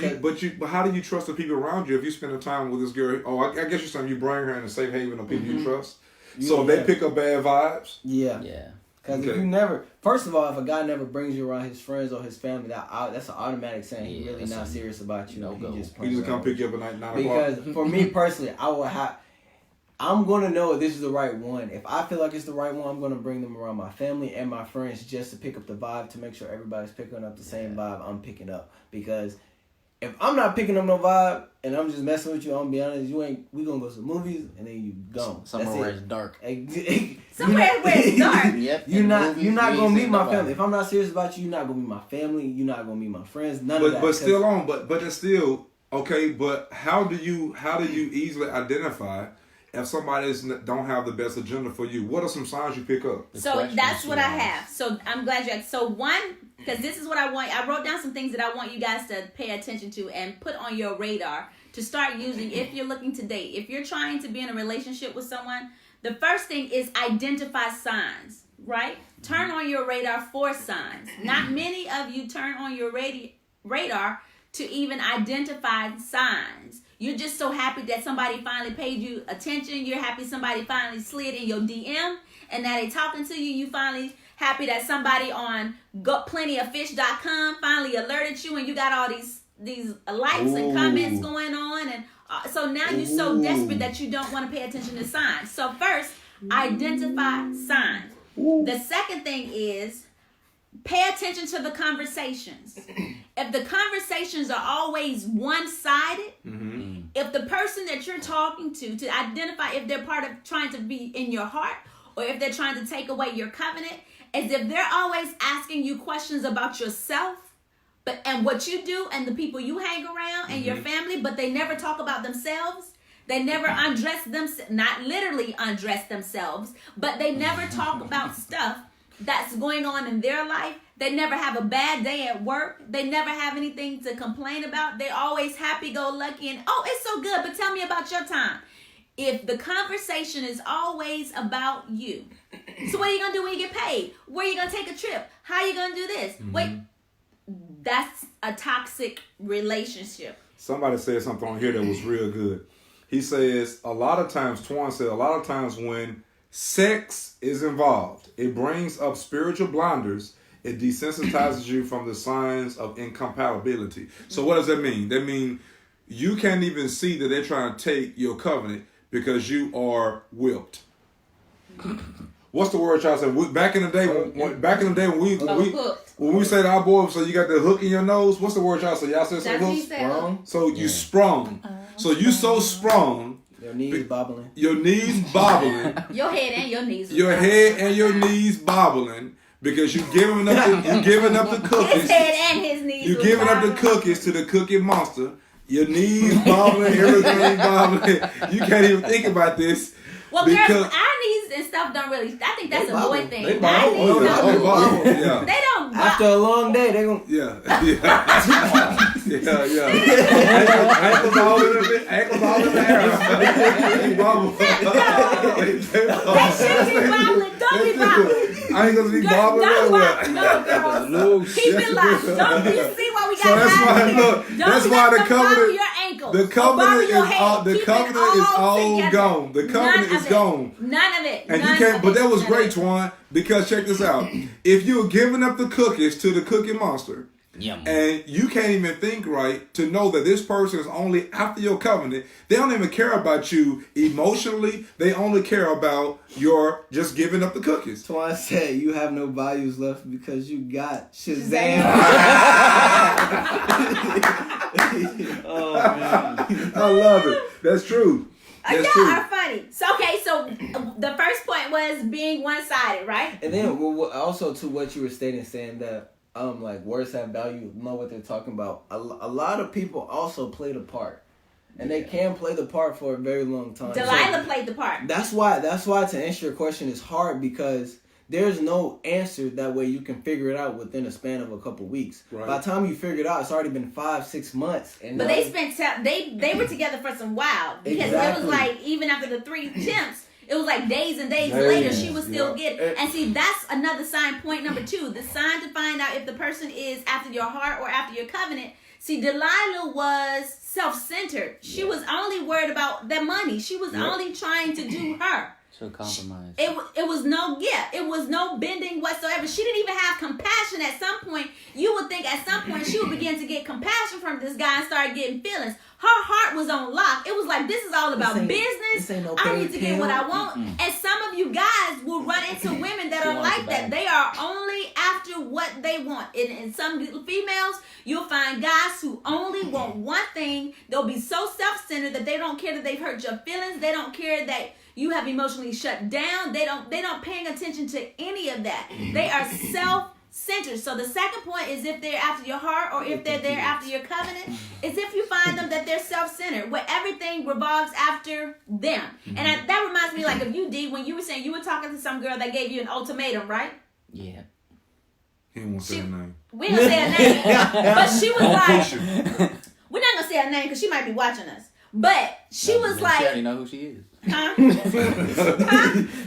how do you trust the people around you if you spend the time with this girl? Oh, I guess you're saying you bring her in a safe haven of people you trust. So if they pick up bad vibes. Yeah. Because Okay. if you never, first of all, if a guy never brings you around his friends or his family, that's an automatic saying he's really that's not a serious about you. no-go. He just Come pick you up at 9 o'clock. Because for me personally, I'm going to know if this is the right one. If I feel like it's the right one, I'm going to bring them around my family and my friends just to pick up the vibe, to make sure everybody's picking up the same vibe I'm picking up. Because if I'm not picking up no vibe and I'm just messing with you, I'm going to be honest, we going to go to the movies and then you gone. Somewhere where it's dark. Somewhere where it's dark. Yep. You're not going to meet my nobody. family. If I'm not serious about you, you're not going to meet my family. You're not going to meet my friends. None of that. But still on. But it's still okay. But how do you easily identify if somebody don't have the best agenda for you? What are some signs you pick up? So that's what I have. So I'm glad you asked. So one, because this is what I want. I wrote down some things that I want you guys to pay attention to and put on your radar to start using if you're looking to date. If you're trying to be in a relationship with someone, the first thing is identify signs, right? Turn on your radar for signs. Not many of you turn on your radar to even identify signs. You're just so happy that somebody finally paid you attention. You're happy somebody finally slid in your DM and now they talking to you. You finally happy that somebody on plentyoffish.com finally alerted you and you got all these likes and comments going on. And so now you're so desperate that you don't want to pay attention to signs. So first, identify signs. The second thing is pay attention to the conversations. If the conversations are always one-sided, if the person that you're talking to identify if they're part of trying to be in your heart or if they're trying to take away your covenant, is if they're always asking you questions about yourself and what you do and the people you hang around and your family, but they never talk about themselves. They never undress themselves, not literally undress themselves, but they never talk about stuff that's going on in their life. They never have a bad day at work. They never have anything to complain about. They're always happy-go-lucky and, oh, it's so good, but tell me about your time. If the conversation is always about you, so what are you going to do when you get paid? Where are you going to take a trip? How are you going to do this? Wait, that's a toxic relationship. Somebody said something on here that was real good. He says, Twan said, a lot of times when sex is involved, it brings up spiritual blinders. It desensitizes you from the signs of incompatibility. So what does that mean? That means you can't even see that they're trying to take your covenant because you are whipped. What's the word y'all said? Back in the day, when we said to our boy, so you got the hook in your nose. What's the word y'all say? Y'all said some hook. Sprung. So you sprung. So you so sprung Your knees bobbling. Your knees bobbling. Your head and your knees. Your head and your knees bobbling because you giving up the cookies. His head and his knees. You was giving up the bobbling. cookies to the Cookie Monster. Your knees bobbling, everything bobbling. You can't even think about this. Well, because girls, our knees and stuff don't really. I think that's They a bobble. boy thing. They Our bobble. knees Oh, yeah, don't- they bobble. Yeah. They don't. After a long day, they gonna. Yeah. Ankles all in the air. They bobble. They should be bobbling. Don't be bobbling. Ankles be Girl, bobbling don't everywhere. bobble. No, girls. Keep it locked. Don't you see why we got So that's high why, here? look, Don't that's let why the them bobble covenant- your ankles. The Or bobble covenant is your head. all Keep it gone. together. The covenant is gone. None of it. And None you can't, of but it. that was None of great, it. Twan, because check this out. If you're giving up the cookies to the Cookie Monster, Yum. and you can't even think right to know that this person is only after your covenant, they don't even care about you emotionally. They only care about your just giving up the cookies. That's why I said you have no values left because you got Shazam. Oh man. I love it. That's true. That's Y'all true. are funny. So the first point was being one-sided, right? And then also to what you were stating, saying that like words have value, know what they're talking about. A lot of people also play the part, and they can play the part for a very long time. Delilah played the part. That's why to answer your question is hard because there's no answer that way you can figure it out within a span of a couple weeks. Right. By the time you figure it out, it's already been 5-6 months. And But they they were together for some while because it Exactly. was like even after the 3 attempts, it was like days and days Days, later she was still yeah. getting. And see, that's another sign. Point number 2, the sign to find out if the person is after your heart or after your covenant. See, Delilah was self-centered. She was only worried about their money. She was only trying to do her. So compromise. It was no it was no bending whatsoever. She didn't even have compassion at some point. You would think at some point she would begin to get compassion from this guy and start getting feelings. Her heart was on lock. It was like, this is all about This ain't business. no I need to get what I pill. want. And some of you guys will run into women that She are wants like the that. bag. They are only after what they want. In some females, you'll find guys who only want one thing. They'll be so self-centered that they don't care that they've hurt your feelings. They don't care that you have emotionally shut down. They don't paying attention to any of that. They are self-centered. So the second point is if they're after your heart or if they're there after your covenant, is if you find them that they're self-centered, where everything revolves after them. And that reminds me, like, of you, D, when you were saying you were talking to some girl that gave you an ultimatum, right? Yeah. He won't say her name. We don't say her name, but she was like, Push it. we're not gonna say her name because she might be watching us. But she was She already like, know who she is. huh?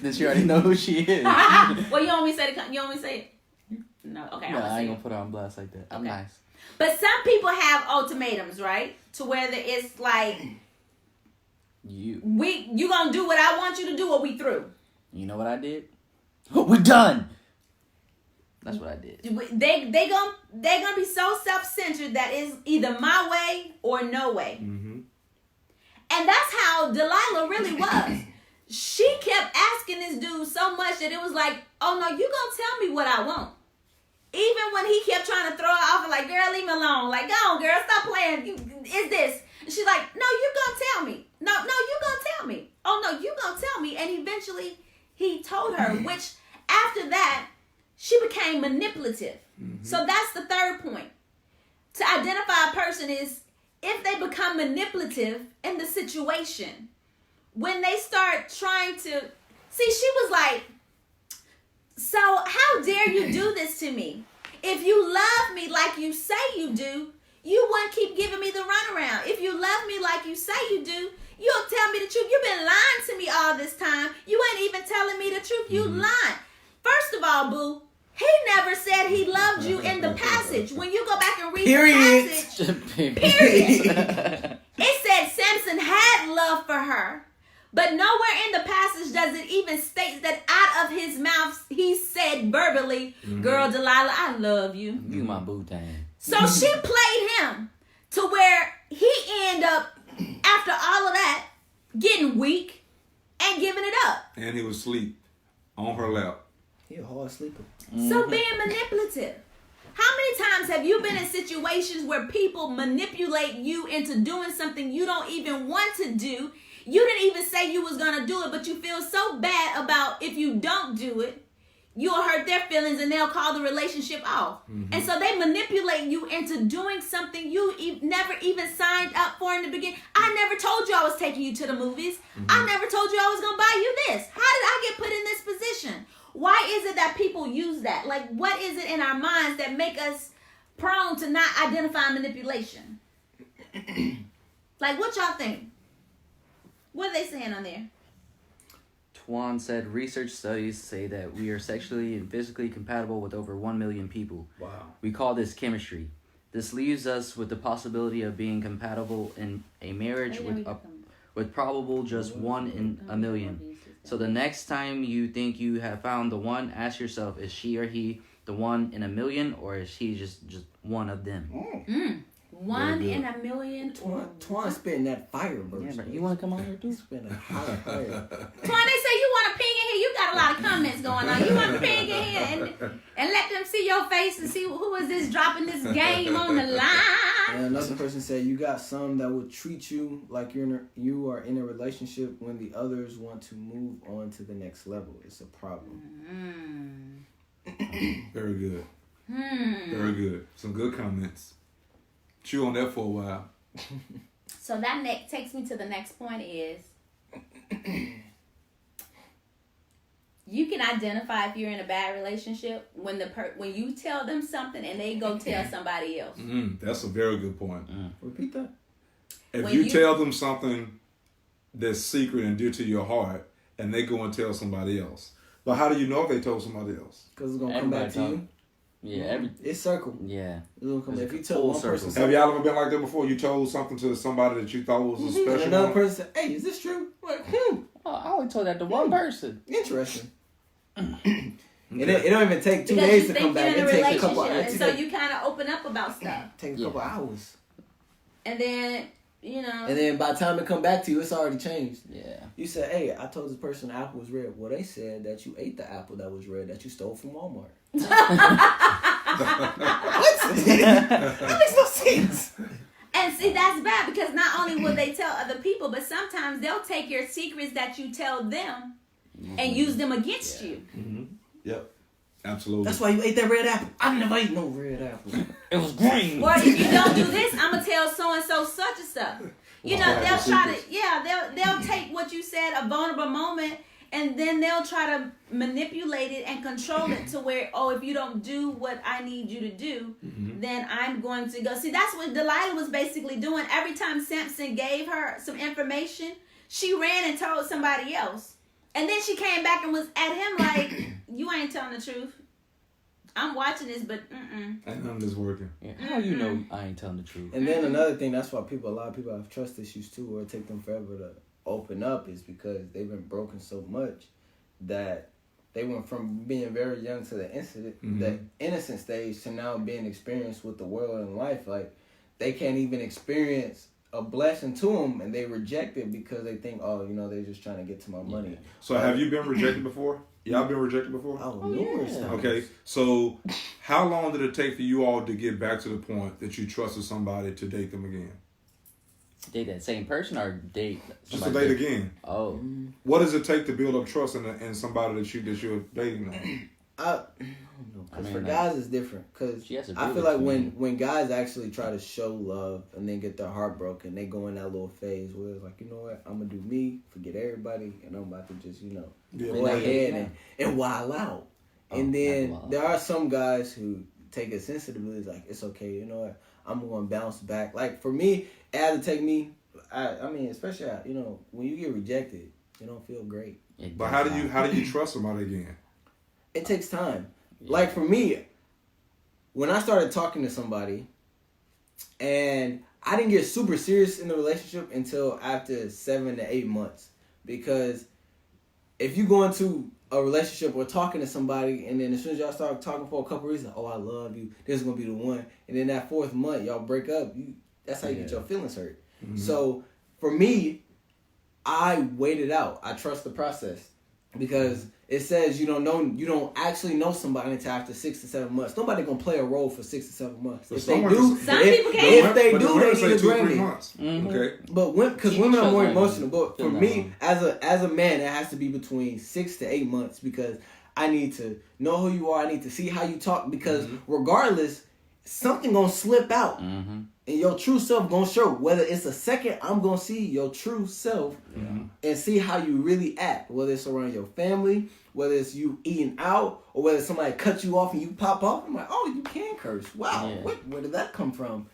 Then she already know who she is. Well, you want me to say you want me to say it? No, okay. No, I'm gonna I say ain't it. gonna put her on blast like that. I'm Okay. nice. But some people have ultimatums, right? To where it's like, You you gonna do what I want you to do, or we through. know what I did? We're done. That's what I did. They're gonna be so self-centered that is either my way or no way. Mm-hmm. And that's how Delilah really was. She kept asking this dude so much that it was like, oh no, you gonna tell me what I want. Even when he kept trying to throw her off and like, girl, leave me alone. Like, go on, girl, stop playing. Is this? And she's like, no, you gonna tell me. No, you gonna tell me. Oh no, you gonna tell me. And eventually he told her, which after that, she became manipulative. So that's the third point. To identify a person is if they become manipulative in the situation. When they start trying to... See, she was like, so how dare you do this to me? If you love me like you say you do, you wouldn't keep giving me the runaround. If you love me like you say you do, you'll tell me the truth. You've been lying to me all this time. You ain't even telling me the truth. You lying. First of all, boo, he never said he loved you in the passage. When you go back and read Period. the passage, period. It said Samson had love for her, but nowhere in the passage does it even state that out of his mouth he said verbally, girl, Delilah, I love you. You my boo thing. So she played him to where he ended up, after all of that, getting weak and giving it up. And he was asleep on her lap. He a hard sleeper. So being manipulative. How many times have you been in situations where people manipulate you into doing something you don't even want to do, You didn't even say you was gonna do it, but you feel so bad about if you don't do it, you'll hurt their feelings and they'll call the relationship off. And so they manipulate you into doing something you never even signed up for in the beginning. I never told you I was taking you to the movies. I never told you I was going to buy you this. How did I get put in this position? Why is it that people use that? Like, what is it in our minds that make us prone to not identify manipulation? Like, what y'all think? What are they saying on there? Twan said research studies say that we are sexually and physically compatible with over 1 million people. Wow. We call this chemistry. This leaves us with the possibility of being compatible in a marriage with probable just 1 in a million. So the next time you think you have found the one, ask yourself, is she or he the 1 in a million, or is he just one of them? 1 in a million. Twan spitting that fire, bro. Yeah, bro. You want to come on here, dude? Spitting a hot fire. Twan, they say you want to ping in here. You got a lot of comments going on. You want to ping in here and let them see your face and see who is this dropping this game on the line. And another person said you got some that will treat you like you are in a relationship when the others want to move on to the next level. It's a problem. Very good. Very good. Some good comments. Chew on that for a while. So that takes me to the next point is you can identify if you're in a bad relationship when when you tell them something and they go tell somebody else. That's a very good point. Repeat that. If When you you- tell them something that's secret and dear to your heart, and they go and tell somebody else, but how do you know if they told somebody else? Because it's going to come back to you. Yeah, It's circle. yeah. It's gonna come back. If you tell full one circle. person Have something, y'all ever been like that before? You told something to somebody that you thought was a and special another one? person said, hey, is this true? Like, Oh, I only told that to one person. interesting. It don't even take 2 Because days you to think come back. you're in a It takes a couple relationship, hours. and so you kind of open up about stuff, Take a couple hours. and then you know. And then by the time it come back to you, it's already changed. Yeah. You said, hey, I told this person the apple was red. Well, they said that you ate the apple that was red that you stole from Walmart. What? That makes no sense. And see, that's bad because not only will they tell other people, but sometimes they'll take your secrets that you tell them and use them against you. Yep. Absolutely. That's why you ate that red apple. I never ate no red apple. It was green. Or if you don't do this, I'm gonna tell so and so such and stuff. You know, Wow. they'll try to, they'll take what you said, a vulnerable moment, and then they'll try to manipulate it and control it to where, oh, if you don't do what I need you to do, then I'm going to go. See, that's what Delilah was basically doing. Every time Samson gave her some information, she ran and told somebody else. And then she came back and was at him like, you ain't telling the truth. I'm watching this, but Ain't none of this working. Yeah. How you know I ain't telling the truth? And then another thing, that's why a lot of people have trust issues too, or it take them forever to open up, is because they've been broken so much that they went from being very young to the innocent stage to now being experienced with the world and life. Like, they can't even experience a blessing to them, and they reject it because they think, oh, you know, they're just trying to get to my money. So have you been rejected before? Y'all been rejected before? Oh, numerous times. Okay, so how long did it take for you all to get back to the point that you trusted somebody to date them again? Date that same person or date Just to somebody date different? again. Oh. What does it take to build up trust in somebody that you're dating now? I don't know, because for guys it's different. Because She has to I do feel it like to me. when guys actually try to show love and then get their heart broken, they go in that little phase where it's like, you know what, I'm gonna do me, forget everybody, and I'm about to just, you know, go ahead and wild out. And then there are some guys who take it sensitively. It's like, it's okay, you know what, I'm gonna bounce back. Like for me, it had to take me. I mean, especially you know, when you get rejected, you don't feel great. But how do you trust somebody again? It takes time. Yeah. Like for me, when I started talking to somebody, and I didn't get super serious in the relationship until after 7 to 8 months, because if you go into a relationship or talking to somebody, and then as soon as y'all start talking for a couple reasons, oh, I love you, this is gonna be the one, and then that 4th month y'all break up, that's how you get your feelings hurt. Mm-hmm. So for me, I waited out. I trust the process, because it says you don't actually know somebody until after 6 to 7 months. Nobody gonna play a role for 6 to 7 months. If they do, some people can. If they But the do, women they say need a 2 or 3 Grammy. months. Okay. But because TV women are shows more don't emotional. But for feel that me, long. as a man, it has to be between 6 to 8 months because I need to know who you are. I need to see how you talk because regardless, something gonna slip out. And your true self gonna show. Whether it's a second, I'm gonna see your true self and see how you really act. Whether it's around your family, whether it's you eating out, or whether somebody cut you off and you pop off. I'm like, oh, you can curse. Wow, Yeah. where did that come from?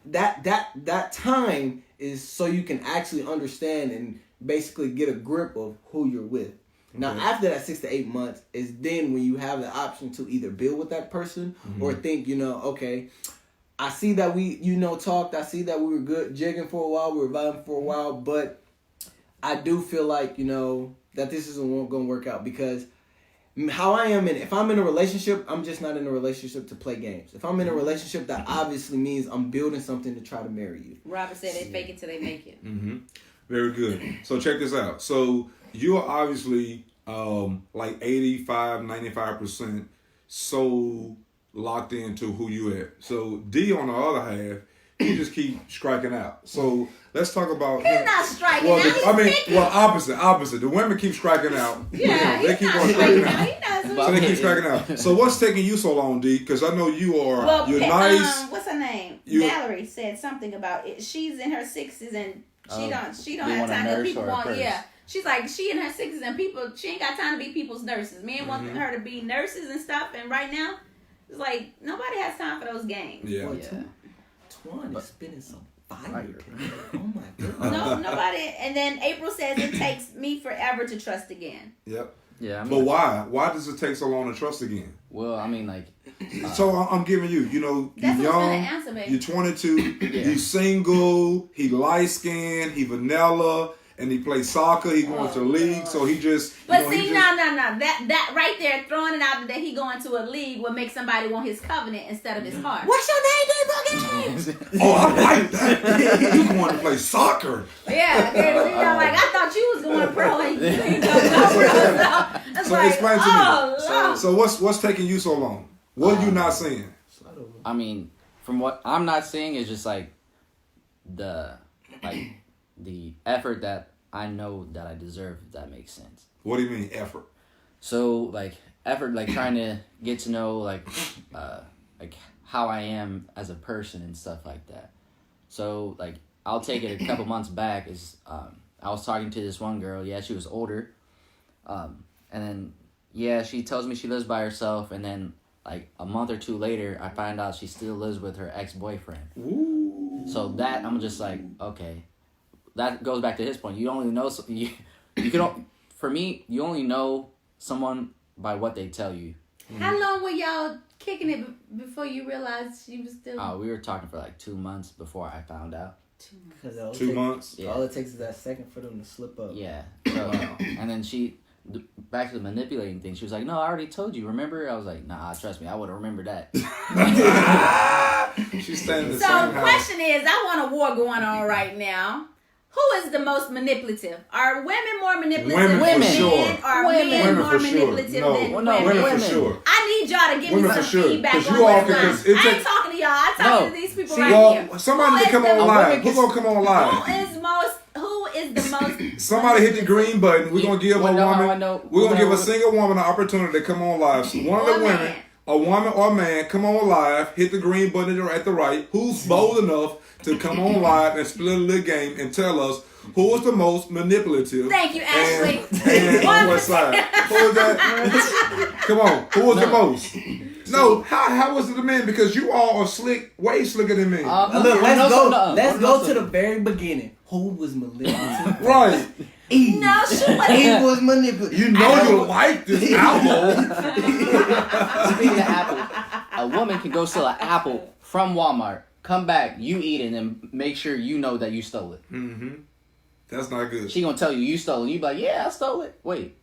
That time is so you can actually understand and basically get a grip of who you're with. Now, after that 6 to 8 months is then when you have the option to either build with that person or think, okay, I see that we, talked. I see that we were good jigging for a while. We were vibing for a while. But I do feel like, that this isn't going to work out because how I am if I'm in a relationship, I'm just not in a relationship to play games. If I'm in a relationship, that obviously means I'm building something to try to marry you. Robert said they fake it till they make it. Very good. So check this out. So you're obviously like 85-95% so locked into who you at. So D on the other half, he just keep striking out. So let's talk about He's not striking well, out. He's picking. opposite. The women keep striking out. Yeah, they he's keep not on striking striking out. out. He knows. So they keep striking out. So what's taking you so long, D? Because I know you are. Well, You're nice. what's her name? You- Valerie said something about it. She's in her 60s and she don't they have want a time to nurse people or a want nurse? yeah. She's like she in her 60s and she ain't got time to be people's nurses. Men want her to be nurses and stuff, and right now it's like nobody has time for those games. Yeah. Twan is spinning some fire. Oh my goodness. No, nobody. And then April says it takes me forever to trust again. Yep. Yeah, I mean, But why? Why does it take so long to trust again? well, I mean, like, So I'm giving you, you're That's what's gonna young, answer, baby. you're 22, you single, he light skinned, he vanilla, and he plays soccer, he going to the league, so he just. But see, no. That right there, throwing it out that he going to a league would make somebody want his covenant instead of his heart. What's your name, D-Boogie? Oh, I like that. You going to play soccer? Yeah, because, like I thought you was going pro and you ain't going pro. It's So like, explain to me. Lord. So what's taking you so long? What are you not seeing? I mean, from what I'm not seeing is just like the effort that I know that I deserve, if that makes sense. What do you mean effort? So like effort, like trying to get to know like how I am as a person and stuff like that. So like I'll take it a couple months back is I was talking to this one girl. Yeah, she was older, and then she tells me she lives by herself, and then like a month or two later, I find out she still lives with her ex-boyfriend. Ooh. So that I'm just like, okay, that goes back to his point. You only know you can. For me, you only know someone by what they tell you. How long were y'all kicking it before you realized she was still? We were talking for like 2 months before I found out. 2 months. Yeah. All it takes is that second for them to slip up. Yeah. So, and then back to the manipulating thing. She was like, "No, I already told you. Remember?" I was like, "Nah, trust me, I would have remembered that." She's staying in the So same the house. question is, I want a war going on right now. Who is the most manipulative? Are women more manipulative Women than for men? sure. Are Women. men Women more for sure. manipulative No, than well, no, women? Women for women. sure. I need y'all to give Women me for some sure. feedback 'Cause on you all this can line. just- it I take- ain't talking to y'all. I'm talking to these people See, right y'all, here. somebody Who to come is on the- live. Who's gonna come on live? Who is the most? Somebody hit the green button. We're gonna give Well, a no, I woman. know- We're gonna well, give a no, single woman an opportunity to come on live. So one of Or the a women, man. a woman or a man, come on live. Hit the green button at the right. Who's bold enough to come on live and split a little game and tell us who is the most manipulative? Thank you, Ashley. And on what side? Who is that? Come on. Who was the most? No. How was it the men? Because you all are slick, way slicker than me. Look, let's go to the very beginning. Who was manipulative? Right. Eve. No, she wasn't. Eve was manipulative. You know you like this apple. Speaking of apple, a woman can go steal an apple from Walmart, come back, you eat it, and then make sure you know that you stole it. Mm-hmm. That's not good. She gonna tell you stole it. You be like, yeah, I stole it. Wait,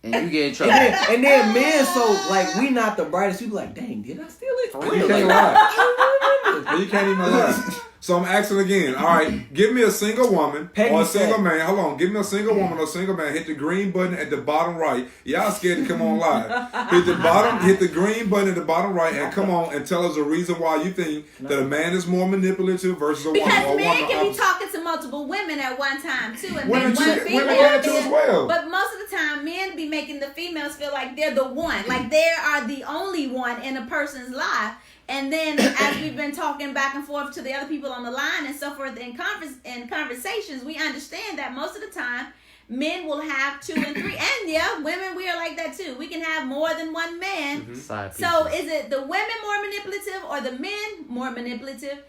and you get in trouble. And then men, so like we not the brightest. You be like, dang, did I steal it? For You real, can't like, lie. You can't even lie. So I'm asking again. All right, give me a single woman Peggy or a single said- man. Hold on, give me a single woman or a single man. Hit the green button at the bottom right. Y'all scared to come on live. Hit the green button at the bottom right, and come on and tell us a reason why you think that a man is more manipulative versus a woman. Because Or a men woman can be opposite. talking to multiple women at one time too, and Women then one can female. too as well. But most of the time, men be making the females feel like they're the one, like they are the only one in a person's life. And then, as we've been talking back and forth to the other people on the line and so forth in conversations, we understand that most of the time, men will have 2 and 3, and yeah, women, we are like that too. We can have more than one man. Side So, pieces. is it the women more manipulative or the men more manipulative?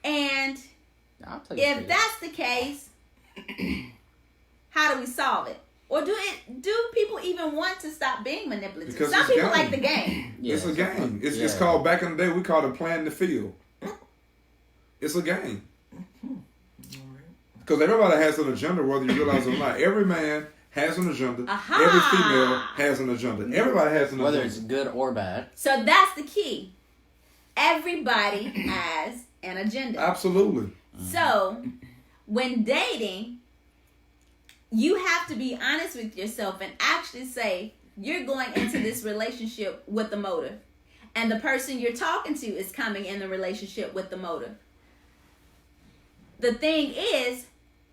And I'll tell you if straight. that's the case, how do we solve it? Or do people even want to stop being manipulative? Because Some it's people game. like the game. Yeah, It's a game. It's yeah. called, back in the day, we called it playing the field. It's a game. Because everybody has an agenda, whether you realize it or not. Every man has an agenda. Aha. Every female has an agenda. Everybody has an Whether agenda. it's good or bad. So that's the key. Everybody has an agenda. Absolutely. So when dating, you have to be honest with yourself and actually say you're going into this relationship with a motive. And the person you're talking to is coming in the relationship with the motive. The thing is,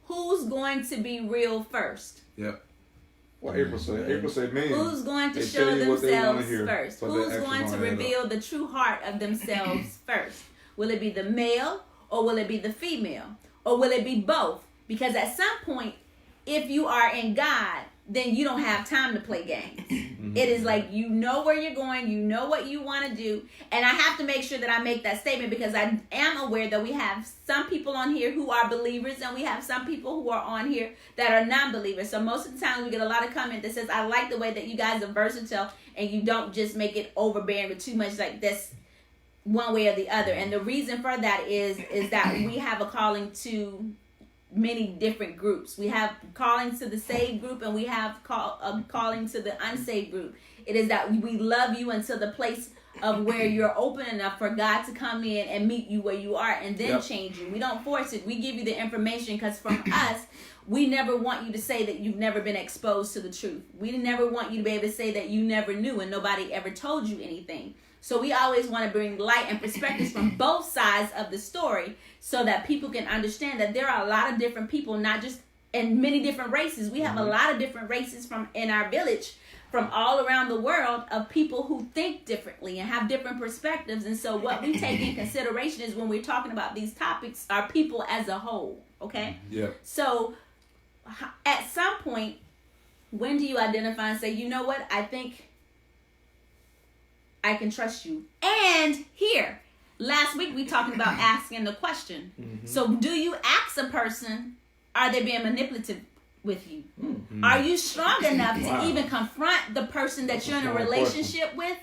who's going to be real first? Yep. What April said. April said, man. Who's going to They show tell you what they wanna themselves hear, first? but they Who's actually going to wanna add reveal the true heart of themselves first? Will it be the male or will it be the female? Or will it be both? Because at some point, if you are in God, then you don't have time to play games. It is like you know where you're going, you know what you want to do. And I have to make sure that I make that statement because I am aware that we have some people on here who are believers and we have some people who are on here that are non-believers. So most of the time we get a lot of comment that says, I like the way that you guys are versatile and you don't just make it overbearing with too much like this one way or the other. And the reason for that is that we have a calling to many different groups. We have calling to the saved group and we have calling to the unsaved group. It is that we love you until the place of where you're open enough for God to come in and meet you where you are and then change you. We don't force it. We give you the information because from us, we never want you to say that you've never been exposed to the truth. We never want you to be able to say that you never knew and nobody ever told you anything. So we always want to bring light and perspectives from both sides of the story so that people can understand that there are a lot of different people, not just in many different races. We have a lot of different races from in our village from all around the world of people who think differently and have different perspectives. And so what we take in consideration is when we're talking about these topics are people as a whole, okay? Yeah. So at some point, when do you identify and say, you know what, I think I can trust you. And here, last week we talked about asking the question. So do you ask a person, are they being manipulative with you? Are you strong enough to even confront the person that you're in a relationship with?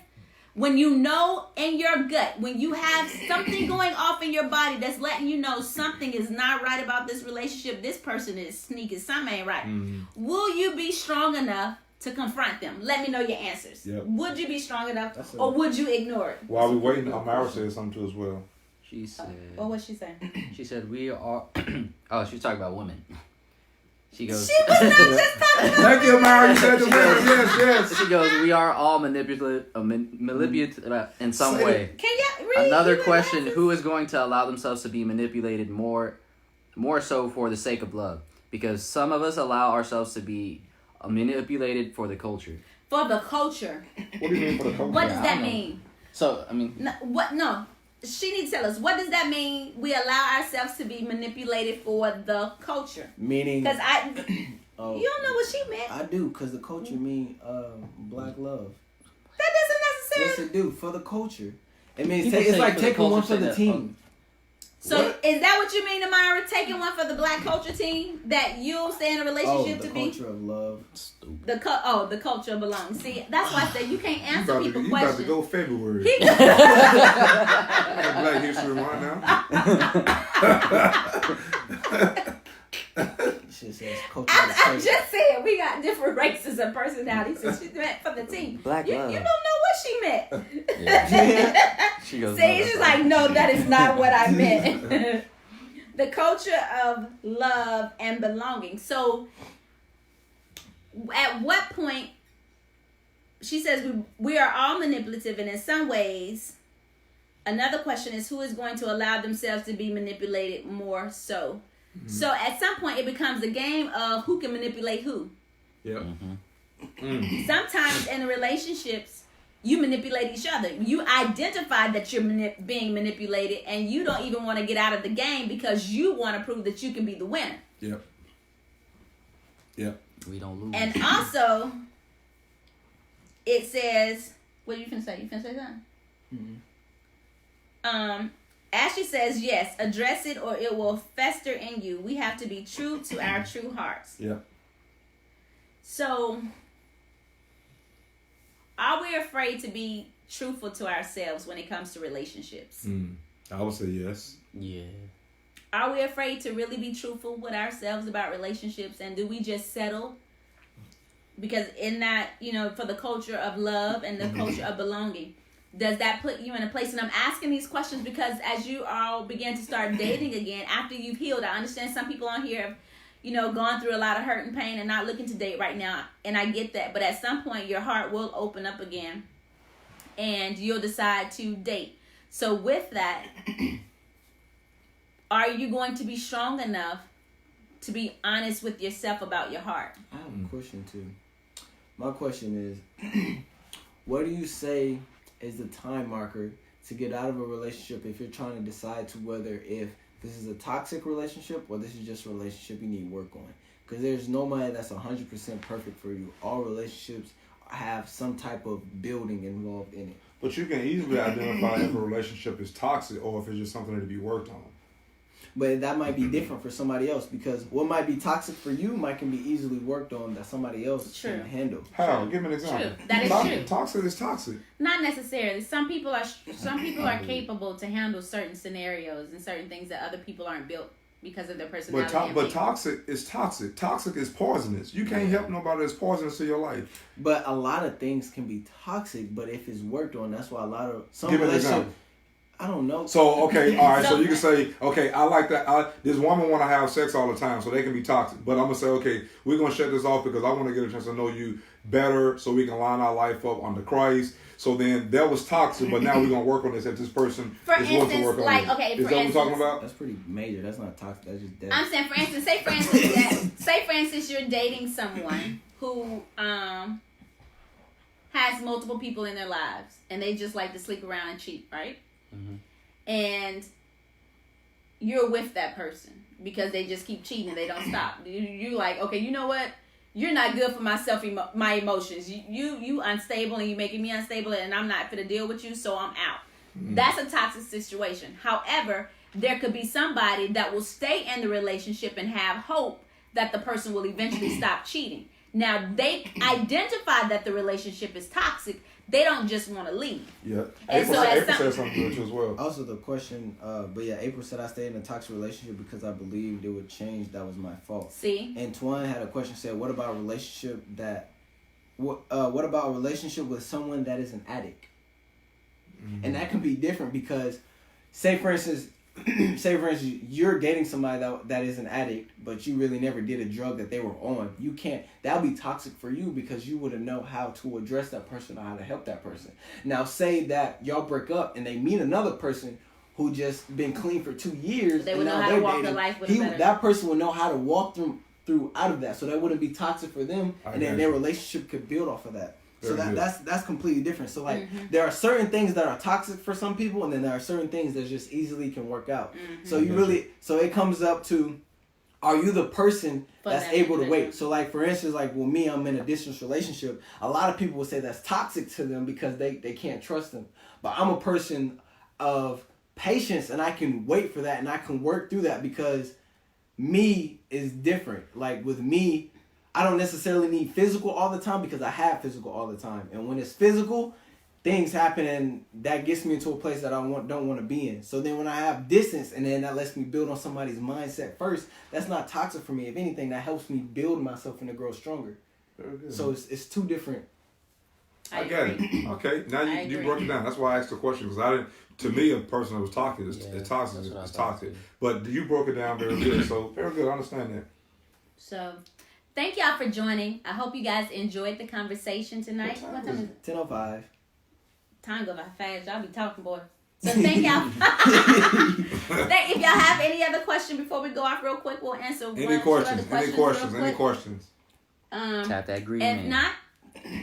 When you know in your gut, when you have something going off in your body that's letting you know something is not right about this relationship, this person is sneaky, something ain't right. Will you be strong enough to confront them? Let me know your answers. Yep. Would you be strong enough or would you ignore it? While we waiting, Amara said something too as well. She said. What was she saying? She said we are. Oh, she was talking about women. She goes. She was not just talking about Thank you, Amara. You said the word. Yes. She goes. We are all manipulative in some Say way. Can you read? Another you question: answers? who is going to allow themselves to be manipulated more so for the sake of love? Because some of us allow ourselves to be manipulated for the culture. For the culture. What do you mean for the culture? What does that know. mean? So I mean, No, what? No. She needs to tell us. What does that mean? We allow ourselves to be manipulated for the culture. Meaning, Because oh, you don't know what she meant. I do, because the culture mean black love. That doesn't Yes, necessarily. it do, for the culture. It means People it's say like for the taking one culture for the say that, team. So What? is that what you mean, Amara? Taking one for the black culture team that you'll stay in a relationship the to be culture of love. stupid. the culture belongs. See, that's why I say you can't You answer about, people you about to questions. go February. He- Black History Month now. Shit says culture I'm of the place. just saying we got different races and personalities. So she meant for the team. Black You love. don't know what she meant. She goes. See, she's like, no, that is not what I meant. The culture of love and belonging. So, at what point, she says we are all manipulative, and in some ways, another question is who is going to allow themselves to be manipulated more so. Mm-hmm. So, at some point, it becomes a game of who can manipulate who. Yep. Mm-hmm. Sometimes in relationships, you manipulate each other. You identify that you're being manipulated, and you don't even want to get out of the game because you want to prove that you can be the winner. Yep. Yep. We don't lose. And also, it says, what are you finna say? You finna say something? Mm-hmm. Ashley says, yes, address it or it will fester in you. We have to be true to our true hearts. Yep. So, are we afraid to be truthful to ourselves when it comes to relationships? I would say yes. Yeah. Are we afraid to really be truthful with ourselves about relationships? And do we just settle? Because in that, for the culture of love and the culture of belonging, does that put you in a place? And I'm asking these questions because as you all begin to start dating again, after you've healed, I understand some people on here have gone through a lot of hurt and pain and not looking to date right now. And I get that. But at some point, your heart will open up again and you'll decide to date. So with that, are you going to be strong enough to be honest with yourself about your heart? I have a question, too. My question is, what do you say is the time marker to get out of a relationship if you're trying to decide to whether if this is a toxic relationship or this is just a relationship you need work on? Because there's nobody that's 100% perfect for you. All relationships have some type of building involved in it. But you can easily identify if a relationship is toxic or if it's just something to be worked on. But that might be different for somebody else because what might be toxic for you can be easily worked on that somebody else can handle. How? Give me an example. True. That is true. Toxic is toxic. Not necessarily. Some people are capable to handle certain scenarios and certain things that other people aren't built because of their personality. But toxic is toxic. Toxic is poisonous. You can't help nobody that's poisonous to your life. But a lot of things can be toxic, but if it's worked on, that's why a lot of some Give me an example. I don't know. So, okay, all right, so you can say, okay, I like that. This woman want to have sex all the time, so they can be toxic. But I'm going to say, okay, we're going to shut this off because I want to get a chance to know you better so we can line our life up under Christ. So then that was toxic, but now we're going to work on this if this person is willing to work on it. Is that what we're talking about? That's pretty major. That's not toxic. That's just death. I'm saying, for instance, say for instance, you're dating someone who has multiple people in their lives and they just like to sleep around and cheat, right? Mm-hmm. And you're with that person because they just keep cheating and they don't stop. You like, okay, you know what? You're not good for my emotions. You unstable and you making me unstable and I'm not gonna deal with you, so I'm out. Mm-hmm. That's a toxic situation. However, there could be somebody that will stay in the relationship and have hope that the person will eventually stop cheating. Now, they identify that the relationship is toxic. They don't just want to leave. Yeah. April said something to it as well. Also, the question, April said I stayed in a toxic relationship because I believed it would change. That was my fault. See? And Twan had a question, said, what about a relationship what about a relationship with someone that is an addict? Mm-hmm. And that can be different because, say for instance, you're dating somebody that is an addict, but you really never did a drug that they were on. That'll be toxic for you because you wouldn't know how to address that person or how to help that person. Now, say that y'all break up and they meet another person who just been clean for 2 years. They would know how to walk their life with better. That person would know how to walk through out of that, so that wouldn't be toxic for them, and then their relationship could build off of that. So that's completely different. So there are certain things that are toxic for some people, and then there are certain things that just easily can work out. Mm-hmm. So it comes up to, are you the person that's able to wait? So like for instance, like with me, I'm in a distance relationship. A lot of people would say that's toxic to them because they can't trust them. But I'm a person of patience, and I can wait for that, and I can work through that because me is different. Like with me, I don't necessarily need physical all the time because I have physical all the time. And when it's physical, things happen and that gets me into a place that don't want to be in. So then when I have distance and then that lets me build on somebody's mindset first, that's not toxic for me. If anything, that helps me build myself and to grow stronger. So it's two different I get it. Okay, now you broke it down. That's why I asked the question, because I didn't. To me, a person that was talking is toxic. It's toxic. But you broke it down very good. So very good. I understand that. So, thank y'all for joining. I hope you guys enjoyed the conversation tonight. What time is it? 10:05. Time go by fast. Y'all be talking, boy. So thank y'all. If y'all have any other question before we go off real quick, we'll answer Any questions? Tap that green If man. not,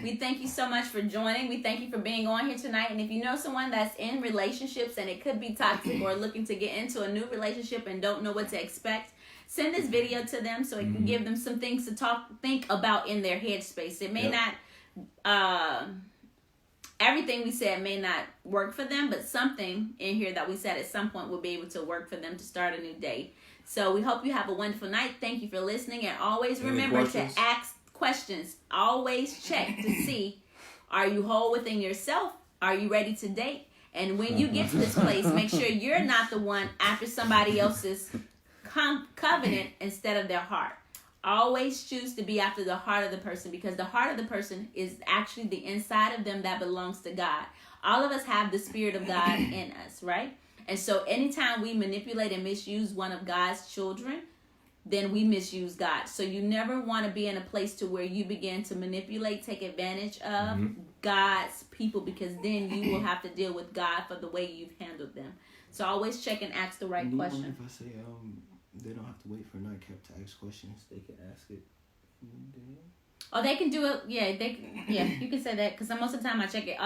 we thank you so much for joining. We thank you for being on here tonight. And if you know someone that's in relationships and it could be toxic or looking to get into a new relationship and don't know what to expect, send this video to them so it can give them some things to think about in their headspace. It may not, everything we said may not work for them, but something in here that we said at some point will be able to work for them to start a new day. So we hope you have a wonderful night. Thank you for listening. And always remember to ask questions. Always check to see, are you whole within yourself? Are you ready to date? And when you get to this place, make sure you're not the one after somebody else's covenant instead of their heart. Always choose to be after the heart of the person, because the heart of the person is actually the inside of them that belongs to God. All of us have the Spirit of God in us, right? And so anytime we manipulate and misuse one of God's children, then we misuse God. So you never want to be in a place to where you begin to manipulate, take advantage of God's people, because then you will have to deal with God for the way you've handled them. So always check and ask the right question. If I say they don't have to wait for nightcap to ask questions, they can ask it. Oh, they can do it. Yeah, you can say that, because most of the time I check it.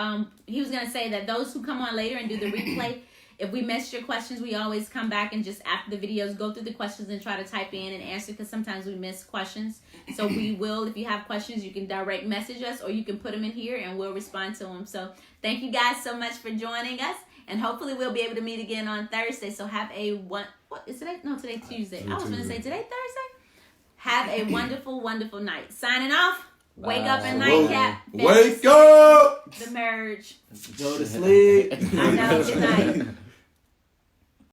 He was gonna say that those who come on later and do the replay, if we missed your questions, we always come back and just after the videos go through the questions and try to type in and answer, because sometimes we miss questions. So we will, if you have questions, you can direct message us or you can put them in here and we'll respond to them. So thank you guys so much for joining us, and hopefully we'll be able to meet again on Thursday. So have a what is today? No, today's Tuesday. I was going to say today Thursday. Have a wonderful, wonderful night. Signing off. Wake up and nightcap. Wake up! The merge. Go to sleep. I know. Good night.